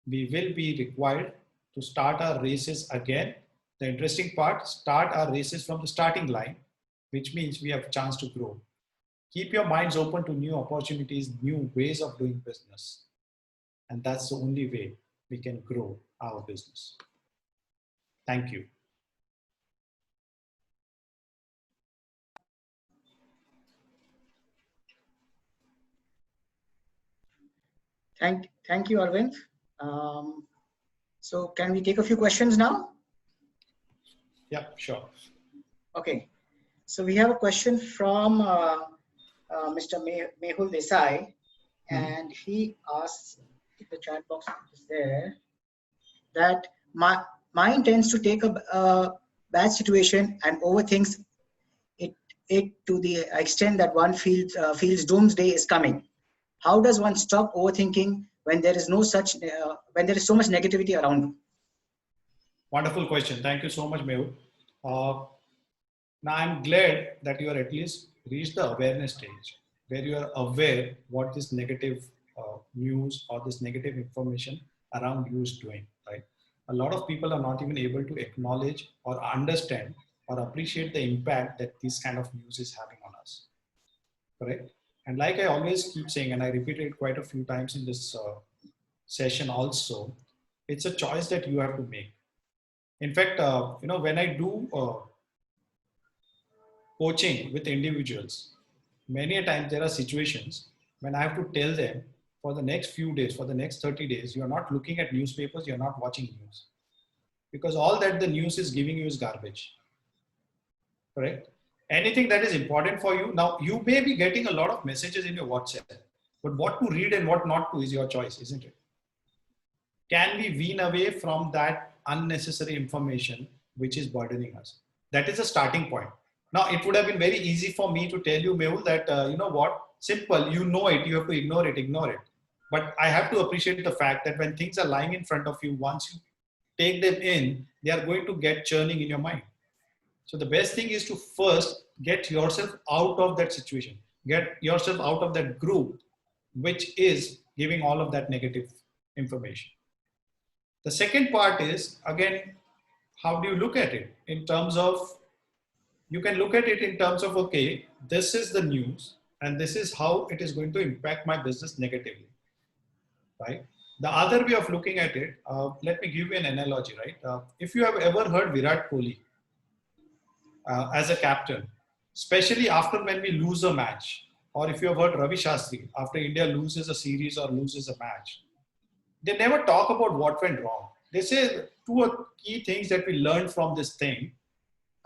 we will be required to start our races again. The interesting part, start our races from the starting line, which means we have a chance to grow. Keep your minds open to new opportunities, new ways of doing business. And that's the only way we can grow our business. Thank you. Thank you, Arvind. So can we take a few questions now? Yeah, sure. Okay. So we have a question from Mr. Mehul Desai, and he asks, the chat box is there, that mind tends to take a bad situation and overthinks it to the extent that one feels doomsday is coming. How does one stop overthinking when there is no such when there is so much negativity around? Wonderful question. Thank you so much, Mehul. Now, I'm glad that you are at least reached the awareness stage where you are aware what this negative news or this negative information around you is doing, right? A lot of people are not even able to acknowledge or understand or appreciate the impact that this kind of news is having on us, correct? And like I always keep saying, and I repeated it quite a few times in this session also, it's a choice that you have to make. In fact, when I do coaching with individuals, many a times there are situations when I have to tell them for the next few days, for the next 30 days, you're not looking at newspapers, you're not watching news. Because all that the news is giving you is garbage, correct? Anything that is important for you, now you may be getting a lot of messages in your WhatsApp, but what to read and what not to is your choice, isn't it? Can we wean away from that unnecessary information which is burdening us? That is a starting point. Now, it would have been very easy for me to tell you, Mehul, that, you know what, simple, you know it, you have to ignore it. But I have to appreciate the fact that when things are lying in front of you, once you take them in, they are going to get churning in your mind. So the best thing is to first get yourself out of that situation, get yourself out of that group, which is giving all of that negative information. The second part is, again, how do you look at it in terms of, you can look at it in terms of, okay, this is the news and this is how it is going to impact my business negatively, right? The other way of looking at it, let me give you an analogy, right? If you have ever heard Virat Kohli as a captain, especially after when we lose a match, or if you have heard Ravi Shastri after India loses a series or loses a match, they never talk about what went wrong. They say two or key things that we learned from this thing,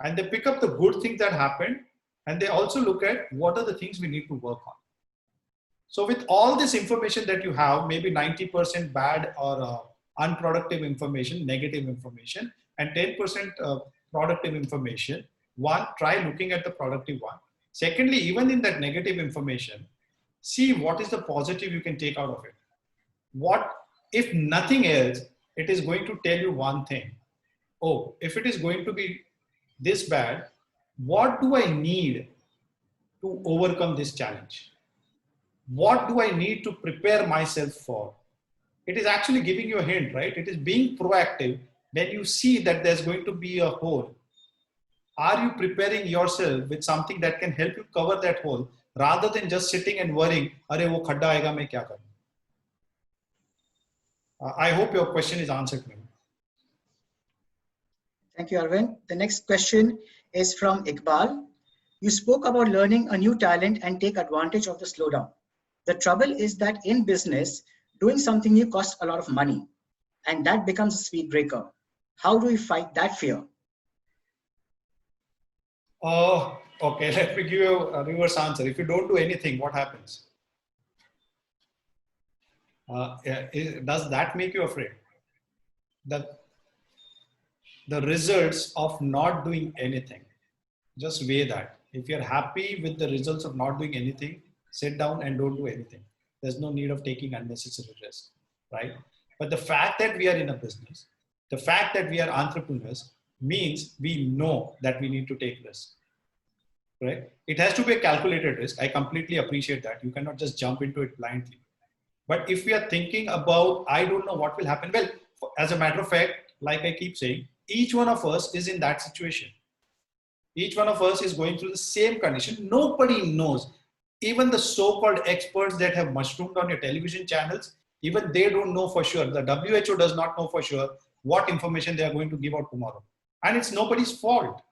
and they pick up the good things that happened, and they also look at what are the things we need to work on. So with all this information that you have, maybe 90% bad or unproductive information, negative information, and 10% productive information, one, try looking at the productive one. Secondly, even in that negative information, see what is the positive you can take out of it. What, if nothing else, it is going to tell you one thing. Oh, if it is going to be this bad, what do I need to overcome this challenge? What do I need to prepare myself for? It is actually giving you a hint, right? It is being proactive. When you see that there's going to be a hole, are you preparing yourself with something that can help you cover that hole rather than just sitting and worrying, "Arey wo khadda aayega, main kya karu?" I hope your question is answered. Thank you, Arvind. The next question is from Iqbal. You spoke about learning a new talent and take advantage of the slowdown. The trouble is that in business, doing something new costs a lot of money, and that becomes a speed breaker. How do we fight that fear? Oh, okay. Let me give you a reverse answer. If you don't do anything, what happens? Does that make you afraid? The results of not doing anything, just weigh that. If you're happy with the results of not doing anything, sit down and don't do anything. There's no need of taking unnecessary risk, right? But the fact that we are in a business, the fact that we are entrepreneurs means we know that we need to take risks, right? It has to be a calculated risk. I completely appreciate that. You cannot just jump into it blindly. But if we are thinking about, I don't know what will happen. Well, as a matter of fact, like I keep saying, each one of us is in that situation. Each one of us is going through the same condition. Nobody knows. Even the so-called experts that have mushroomed on your television channels, even they don't know for sure. The WHO does not know for sure what information they are going to give out tomorrow. And it's nobody's fault,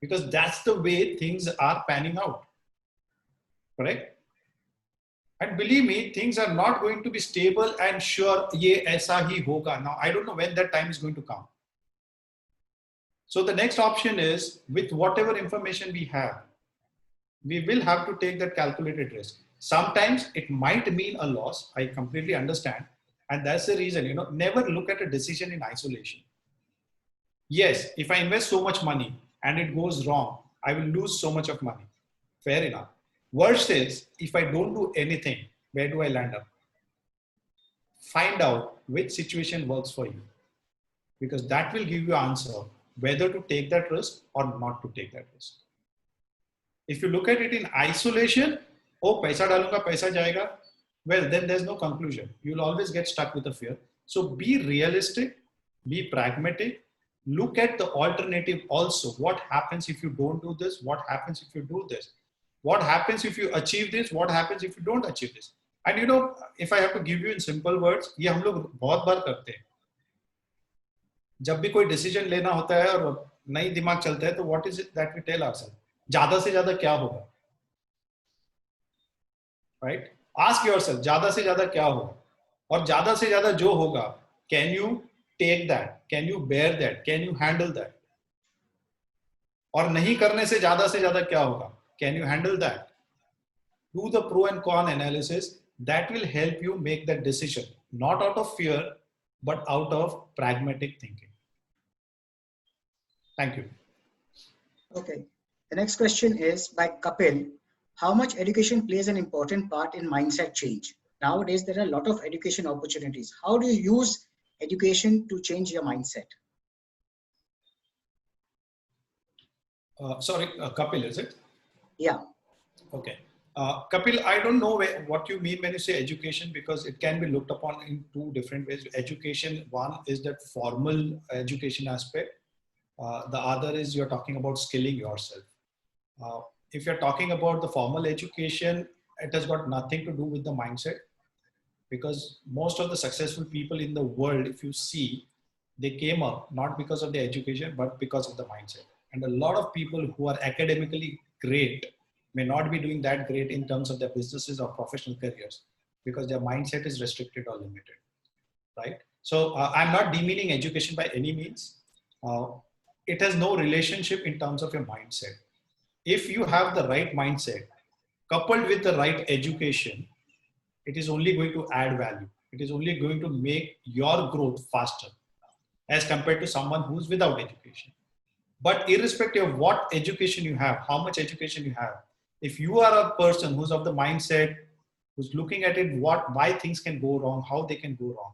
because that's the way things are panning out, correct? And believe me, things are not going to be stable and sure, ye aisa hi hoga. Now, I don't know when that time is going to come. So the next option is, with whatever information we have, we will have to take that calculated risk. Sometimes it might mean a loss. I completely understand. And that's the reason, never look at a decision in isolation. Yes, if I invest so much money and it goes wrong, I will lose so much of money. Fair enough. Worst is, if I don't do anything, where do I land up? Find out which situation works for you, because that will give you an answer whether to take that risk or not to take that risk. If you look at it in isolation, oh, paisa dalunga, paisa jayega, well, then there's no conclusion. You'll always get stuck with the fear. So be realistic, be pragmatic, look at the alternative also. What happens if you don't do this? What happens if you do this? What happens if you achieve this? What happens if you don't achieve this? And if I have to give you in simple words, ये हम लोग बहुत बार करते हैं. जब भी कोई decision लेना होता है और नई दिमाग चलता है, तो what is it that we tell ourselves? ज्यादा से ज्यादा क्या होगा? Right? Ask yourself, ज्यादा से ज्यादा क्या होगा? और ज्यादा से ज्यादा जो होगा, can you take that? Can you bear that? Can you handle that? और नहीं करने से ज्यादा क्या होगा? Can you handle that? Do the pro and con analysis. That will help you make that decision, not out of fear, but out of pragmatic thinking. Thank you. Okay. The next question is by Kapil. How much education plays an important part in mindset change? Nowadays, there are a lot of education opportunities. How do you use education to change your mindset? Sorry, Kapil, is it? Yeah. Okay. Kapil, I don't know what you mean when you say education, because it can be looked upon in two different ways. Education, one is that formal education aspect. The other is you're talking about skilling yourself. If you're talking about the formal education, it has got nothing to do with the mindset, because most of the successful people in the world, if you see, they came up not because of the education, but because of the mindset. And a lot of people who are academically great may not be doing that great in terms of their businesses or professional careers, because their mindset is restricted or limited, right? So I'm not demeaning education by any means. It has no relationship in terms of your mindset. If you have the right mindset, coupled with the right education, it is only going to add value. It is only going to make your growth faster as compared to someone who's without education. But irrespective of what education you have, how much education you have, if you are a person who's of the mindset, who's looking at it, why things can go wrong, how they can go wrong,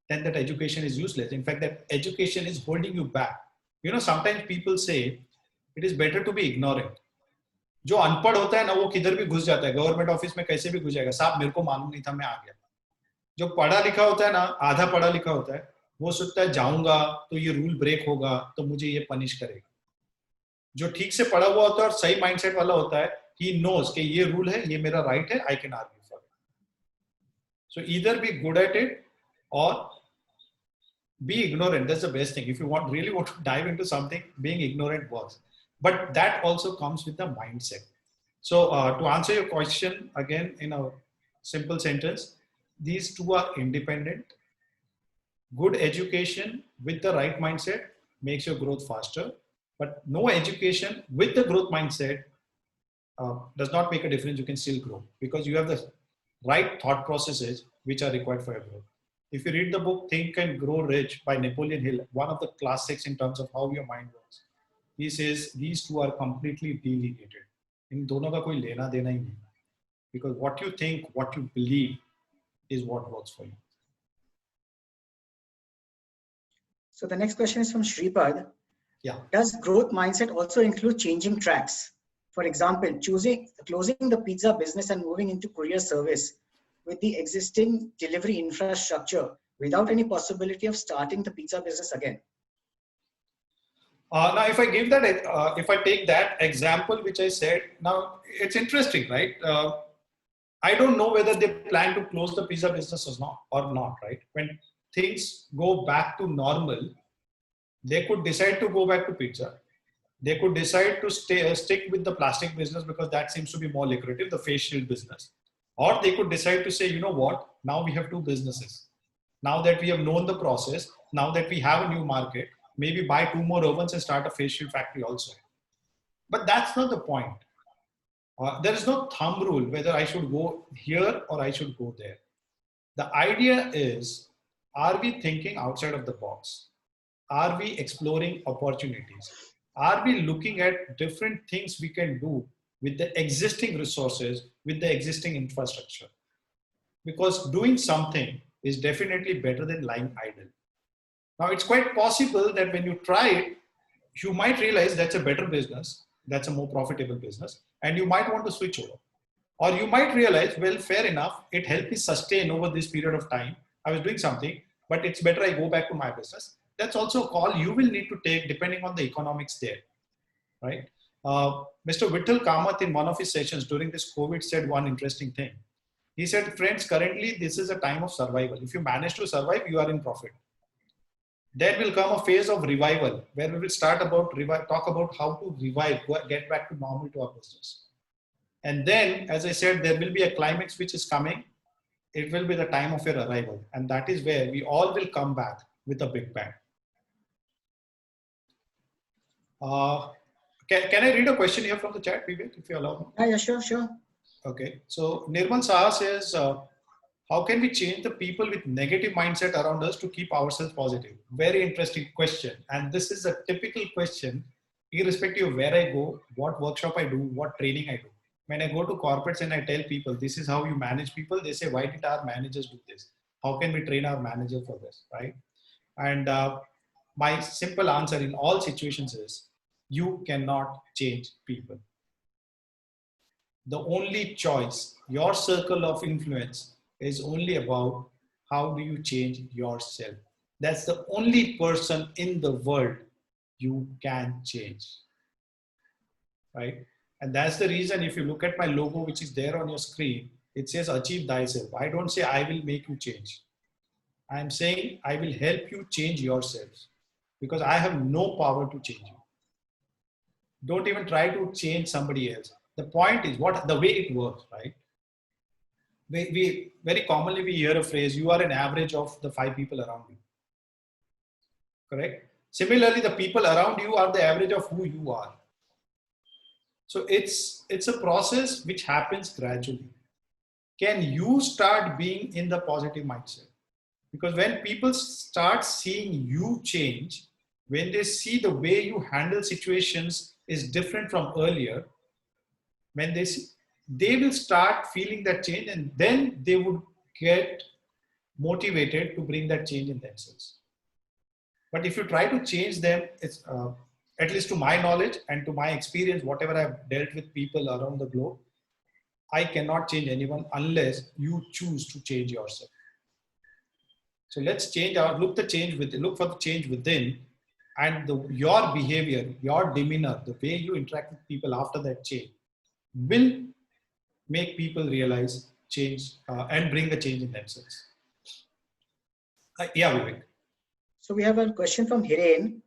then that education is useless. In fact, that education is holding you back. Sometimes people say it is better to be ignorant. जो अनपढ़ होता है ना, वो किधर भी घुस जाता है, गवर्नमेंट ऑफिस में कैसे भी घुस जाएगा, साहब मेरे को मालूम नहीं था, मैं आ गया. जो पढ़ा लिखा होता है ना, आधा पढ़ा लिखा होता है, वो सोचता है जाऊंगा तो ये रूल ब्रेक होगा तो मुझे ये पनिश करेगा. जो ठीक से पढ़ा हुआ होता है और सही माइंडसेट वाला होता है, he knows कि ये रूल है, ये मेरा राइट है, I can argue for it. So either be good at it or be ignorant. That's the best thing. If you really want to dive into something, being ignorant works. But that also comes with the mindset. So to answer your question again in a simple sentence, these two are independent. Good education with the right mindset makes your growth faster. But no education with the growth mindset does not make a difference. You can still grow because you have the right thought processes which are required for your growth. If you read the book Think and Grow Rich by Napoleon Hill, one of the classics in terms of how your mind works, he says these two are completely delegated. In दोनों का कोई लेना देना ही नहीं, because what you think, what you believe is what works for you. So the next question is from Shripad. Yeah. Does growth mindset also include changing tracks? For example, closing the pizza business and moving into courier service with the existing delivery infrastructure without any possibility of starting the pizza business again? Now, if I take that example, which I said, now it's interesting, right? I don't know whether they plan to close the pizza business or not, right? When things go back to normal, they could decide to go back to pizza. They could decide to stick with the plastic business because that seems to be more lucrative, the face shield business. Or they could decide to say, you know what, now we have two businesses. Now that we have known the process, now that we have a new market, maybe buy 2 more ovens and start a face shield factory also. But that's not the point. There is no thumb rule whether I should go here or I should go there. The idea is, are we thinking outside of the box? Are we exploring opportunities? Are we looking at different things we can do with the existing resources, with the existing infrastructure? Because doing something is definitely better than lying idle. Now, it's quite possible that when you try it, you might realize that's a better business, that's a more profitable business, and you might want to switch over. Or you might realize, well, fair enough, it helped me sustain over this period of time. I was doing something, but it's better I go back to my business. That's also a call you will need to take depending on the economics there, right? Mr. Vittal Kamath in one of his sessions during this COVID said one interesting thing. He said, friends, currently this is a time of survival. If you manage to survive, you are in profit. Then will come a phase of revival where we will start talk about how to revive, get back to normal to our business. And then, as I said, there will be a climax which is coming. It will be the time of your arrival. And that is where we all will come back with a big bang. Can I read a question here from the chat, Vivek, if you allow me? Yeah, sure. Okay. So Nirmal Saha says, how can we change the people with negative mindset around us to keep ourselves positive? Very interesting question. And this is a typical question, irrespective of where I go, what workshop I do, what training I do. When I go to corporates and I tell people, this is how you manage people, they say, why did our managers do this? How can we train our manager for this, right? And my simple answer in all situations is, you cannot change people. The only choice, your circle of influence is only about how do you change yourself. That's the only person in the world you can change, right? And that's the reason if you look at my logo, which is there on your screen, it says achieve thyself. I don't say I will make you change. I'm saying I will help you change yourselves because I have no power to change you. Don't even try to change somebody else. The point is the way it works, right? We very commonly we hear a phrase, you are an average of the 5 people around you. Correct? Similarly, the people around you are the average of who you are. So it's a process which happens gradually. Can you start being in the positive mindset? Because when people start seeing you change, when they see the way you handle situations is different from earlier, when they will start feeling that change, and then they would get motivated to bring that change in themselves. But if you try to change them, it's at least to my knowledge and to my experience, whatever I've dealt with people around the globe, I cannot change anyone unless you choose to change yourself. So let's change look for the change within, and your behavior, your demeanor, the way you interact with people after that change will make people realize change and bring the change in themselves. Yeah, Vivek. So we have a question from Hiren.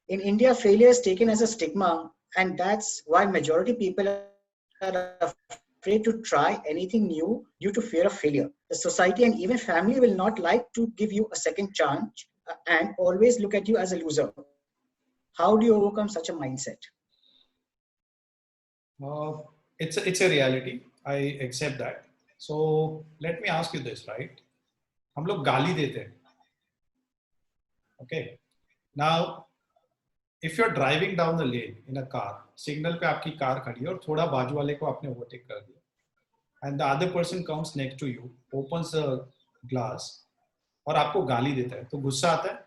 In India, failure is taken as a stigma, and that's why majority people are afraid to try anything new due to fear of failure. The society and even family will not like to give you a second chance and always look at you as a loser. How do you overcome such a mindset? It's a reality. I accept that. So let me ask you this, right? हम लोग गाली देते हैं. Okay. Now, if you're driving down the lane in a car, signal पे आपकी car खड़ी है और थोड़ा बाजू वाले को आपने overtake कर दिया, and the other person comes next to you, opens the glass और आपको गाली देता है, तो गुस्सा आता है?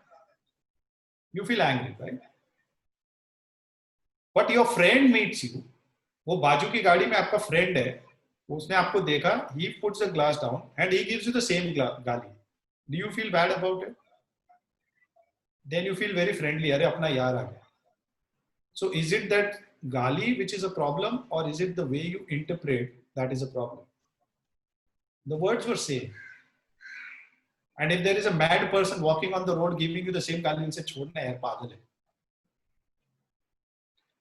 You feel angry, right? But your friend meets you. वो बाजू की गाड़ी में आपका friend है, उसने आपको देखा, he puts the glass down and he gives you the same गाली. Do you feel bad about it? Then you feel very friendly. अरे अपना यार आ गया. So is it that gali which is a problem, or is it the way you interpret that is a problem? The words were same. And if there is a mad person walking on the road giving you the same gali, you say, "Chhodna yaar, pagal hai."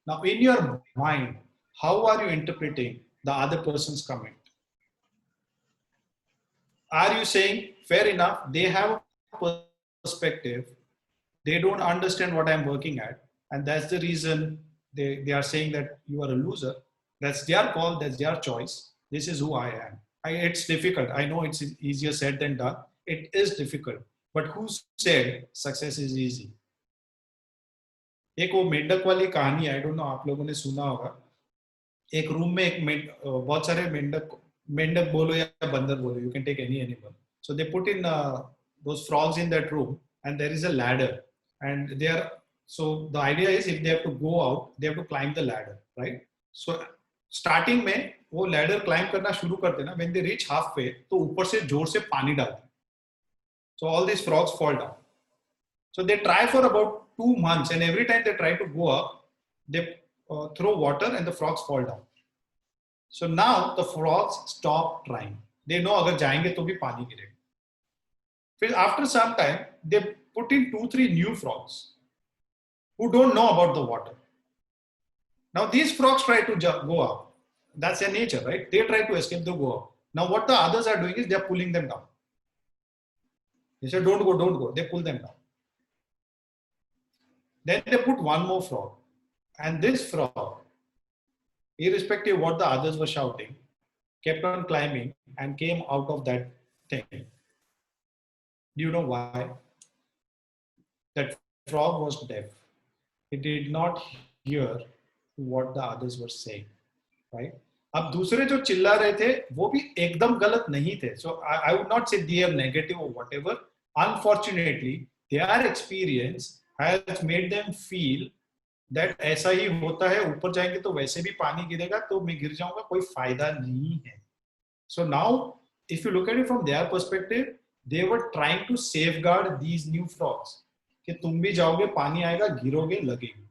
Now in your mind, how are you interpreting the other person's comment? Are you saying, fair enough, they have a perspective, They don't understand what I'm working at. And that's the reason they are saying that you are a loser. That's their call, that's their choice. This is who I am. It's difficult. I know it's easier said than done. It is difficult. But who said success is easy? एक वो मेंढक वाली कहानी, I don't know आप लोगों ने सुना होगा. एक रूम में एक बहुत सारे मेंढक बोलो या बंदर बोलो, you can take any animal. So they put in those frogs in that room, and there is a ladder, and they are, so the idea is if they have to go out, they have to climb the ladder, right? So starting में वो ladder climb करना शुरू करते ना, when they reach halfway, तो ऊपर से जोर से पानी डालते. So all these frogs fall down. So they try for about 2 months, and every time they try to go up, they throw water and the frogs fall down. So now the frogs stop trying. They know अगर जाएंगे तो भी पानी गिरेगा. फिर after some time, they put in 2-3 new frogs who don't know about the water. Now these frogs try to go up. That's their nature, right? They try to escape, they go up. Now what the others are doing is they are pulling them down. They say, don't go, don't go. They pull them down. Then they put one more frog. And this frog, irrespective of what the others were shouting, kept on climbing and came out of that thing. Do you know why? That frog was deaf. It did not hear what the others were saying, right? अब दूसरे जो चिल्ला रहे थे वो भी एकदम गलत नहीं थे. So I would not say they are negative or whatever. Unfortunately, their experience has made them feel that ऐसा ही होता है, ऊपर जाएंगे तो वैसे भी पानी गिरेगा तो मैं गिर जाऊंगा, कोई फायदा नहीं है. So now, if you look at it from their perspective, they were trying to safeguard these new frogs. कि तुम भी जाओगे, पानी आएगा, गिरोगे, लगेगी.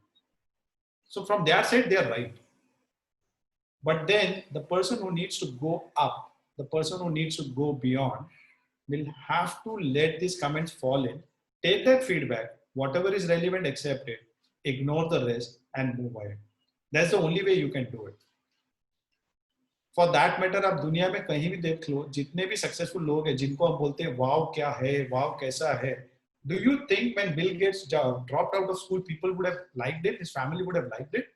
So from their side, they are right. But then the person who needs to go up, the person who needs to go beyond, will have to let these comments fall in, take that feedback, whatever is relevant, accept it, ignore the rest, and move ahead. That's the only way you can do it. For that matter, आप दुनिया में कहीं भी देख लो, जितने भी successful लोग हैं, जिनको हम बोलते हैं, wow क्या है, wow कैसा है. Do you think when Bill Gates dropped out of school, people would have liked it? His family would have liked it?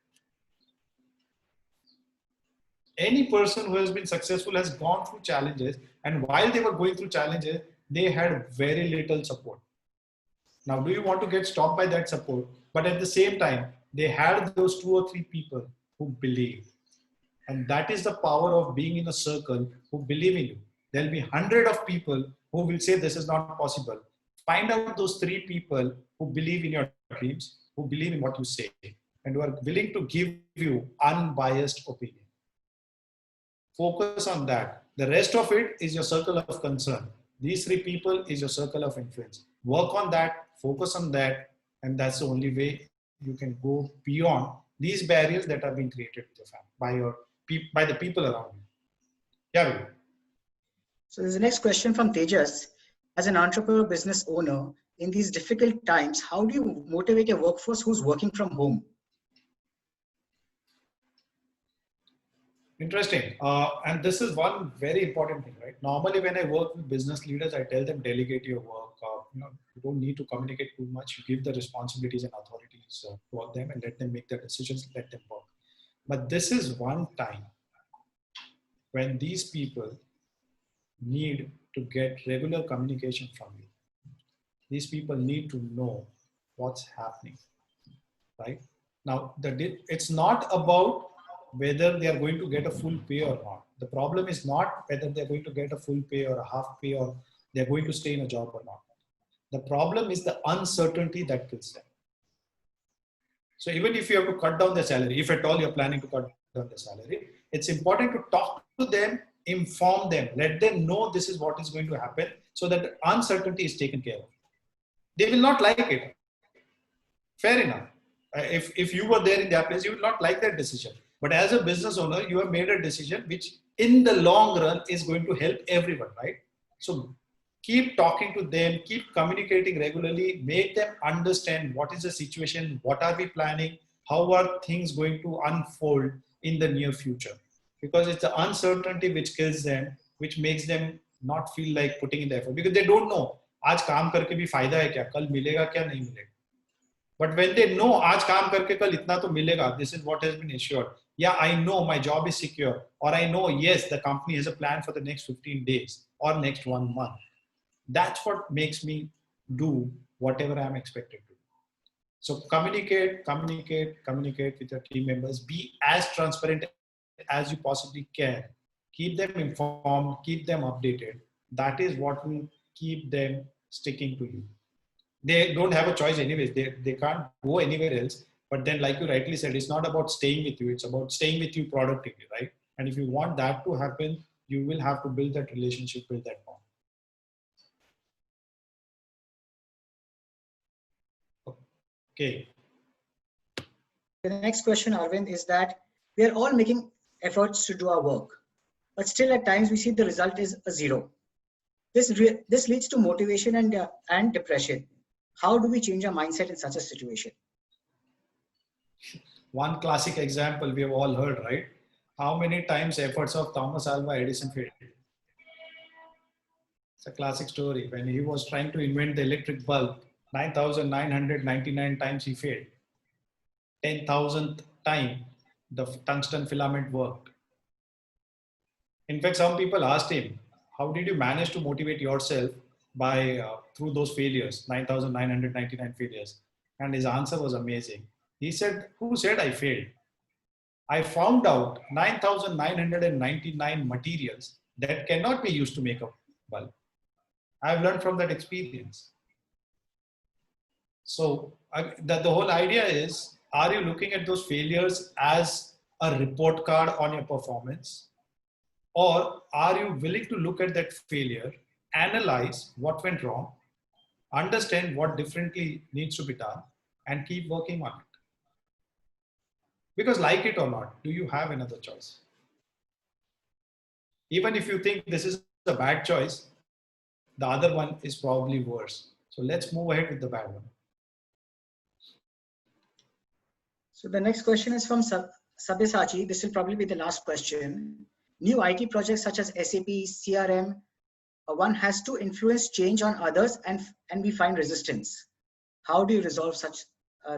Any person who has been successful has gone through challenges, and while they were going through challenges, they had very little support. Now, do you want to get stopped by that support? But at the same time, they had those 2 or 3 people who believe. And that is the power of being in a circle who believe in you. There'll be 100 of people who will say this is not possible. Find out those 3 people who believe in your dreams, who believe in what you say, and who are willing to give you unbiased opinion. Focus on that. The rest of it is your circle of concern. These 3 people is your circle of influence. Work on that, focus on that, and that's the only way you can go beyond these barriers that are being created with your family, by the people around you. Yeah. So there's the next question from Tejas. As an entrepreneur, business owner, in these difficult times, how do you motivate a workforce who's working from home? Interesting. And this is one very important thing, right? Normally, when I work with business leaders, I tell them delegate your work. You don't need to communicate too much. You give the responsibilities and authorities to them and let them make their decisions, let them work. But this is one time when these people need to get regular communication from you. These people need to know what's happening, right? Now, it's not about whether they are going to get a full pay or not. The problem is not whether they're going to get a full pay or a half pay or they're going to stay in a job or not. The problem is the uncertainty that kills them. So even if you have to cut down the salary, if at all you're planning to cut down the salary, it's important to talk to them, inform them, let them know this is what is going to happen so that the uncertainty is taken care of. They will not like it. Fair enough. If you were there in their place, you would not like that decision. But as a business owner, you have made a decision which in the long run is going to help everyone, right? So keep talking to them, keep communicating regularly, make them understand what is the situation, what are we planning, how are things going to unfold in the near future. Because it's the uncertainty which kills them, which makes them not feel like putting in the effort. Because they don't know, आज काम करके भी फायदा है क्या, कल मिलेगा क्या, नहीं मिलेगा. But when they know आज काम करके कल इतना तो मिलेगा, this is what has been assured. Yeah, I know my job is secure, or I know, yes, the company has a plan for the next 15 days or next 1 month. That's what makes me do whatever I'm expected to do. So communicate with your team members. Be as transparent as you possibly can. Keep them informed, keep them updated. That is what will keep them sticking to you. They don't have a choice anyways. They can't go anywhere else. But then, like you rightly said, it's not about staying with you. It's about staying with you productively, right? And if you want that to happen, you will have to build that relationship, build that bond. Okay. The next question, Arvind, is that we are all making efforts to do our work, but still at times we see the result is a zero. This leads to motivation and depression. How do we change our mindset in such a situation? One classic example we have all heard, right? How many times efforts of Thomas Alva Edison failed? It's a classic story. When he was trying to invent the electric bulb, 9,999 times he failed. 10,000th time, the tungsten filament worked. In fact, some people asked him, how did you manage to motivate yourself by through those failures, 9,999 failures? And his answer was amazing. He said, who said I failed? I found out 9,999 materials that cannot be used to make a bulb. I've learned from that experience. So the whole idea is, are you looking at those failures as a report card on your performance? Or are you willing to look at that failure, analyze what went wrong, understand what differently needs to be done, and keep working on it? Because like it or not, do you have another choice? Even if you think this is a bad choice, the other one is probably worse. So let's move ahead with the bad one. So the next question is from Sabyasachi. This will probably be the last question. New IT projects such as SAP, CRM, one has to influence change on others and we find resistance. How do you resolve such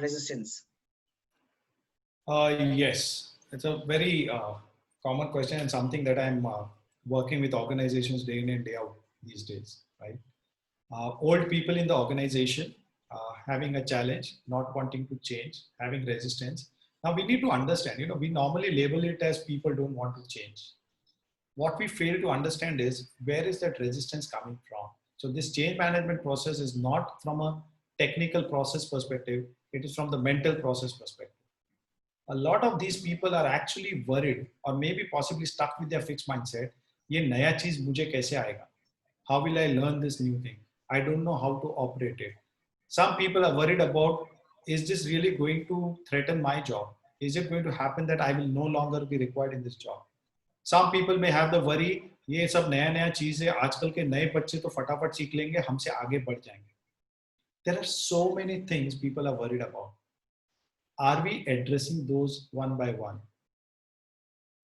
resistance? Yes, it's a very common question and something that I'm working with organizations day in and day out these days, right? Old people in the organization having a challenge, not wanting to change, having resistance. Now we need to understand, we normally label it as people don't want to change. What we fail to understand is where is that resistance coming from? So this change management process is not from a technical process perspective, it is from the mental process perspective. A lot of these people are actually worried or maybe possibly stuck with their fixed mindset. Ye naya cheez mujhe kaise aayega? How will I learn this new thing? I don't know how to operate it. Some people are worried about, is this really going to threaten my job? Is it going to happen that I will no longer be required in this job? Some people may have the worry, ये सब नया चीज है, आजकल के नए बच्चे तो फटाफट सीख लेंगे, हमसे आगे बढ़ जाएंगे. There are so many things people are worried about. Are we addressing those one by one?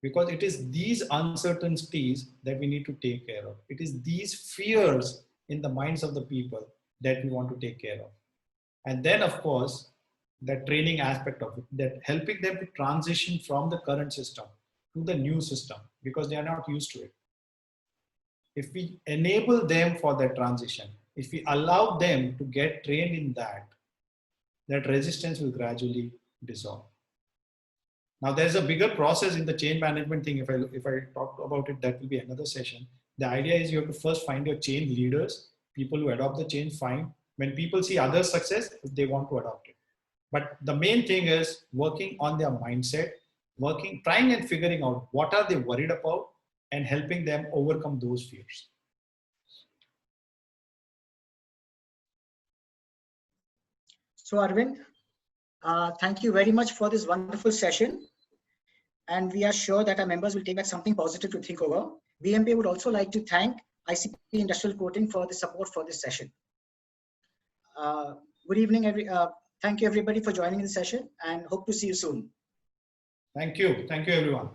Because it is these uncertainties that we need to take care of. It is these fears in the minds of the people that we want to take care of. And then, of course, the training aspect of it, that helping them to transition from the current system to the new system because they are not used to it. If we enable them for that transition, if we allow them to get trained in that, that resistance will gradually dissolve. Now there's a bigger process in the change management thing. If I talk about it, that will be another session. The idea is you have to first find your change leaders, people who adopt the change, fine. When people see other success, they want to adopt it. But the main thing is working on their mindset, trying and figuring out what are they worried about and helping them overcome those fears. So Arvind, thank you very much for this wonderful session. And we are sure that our members will take back something positive to think over. BMPA would also like to thank ICP Industrial Coating for the support for this session. Good evening, thank you everybody for joining the session and hope to see you soon. Thank you everyone.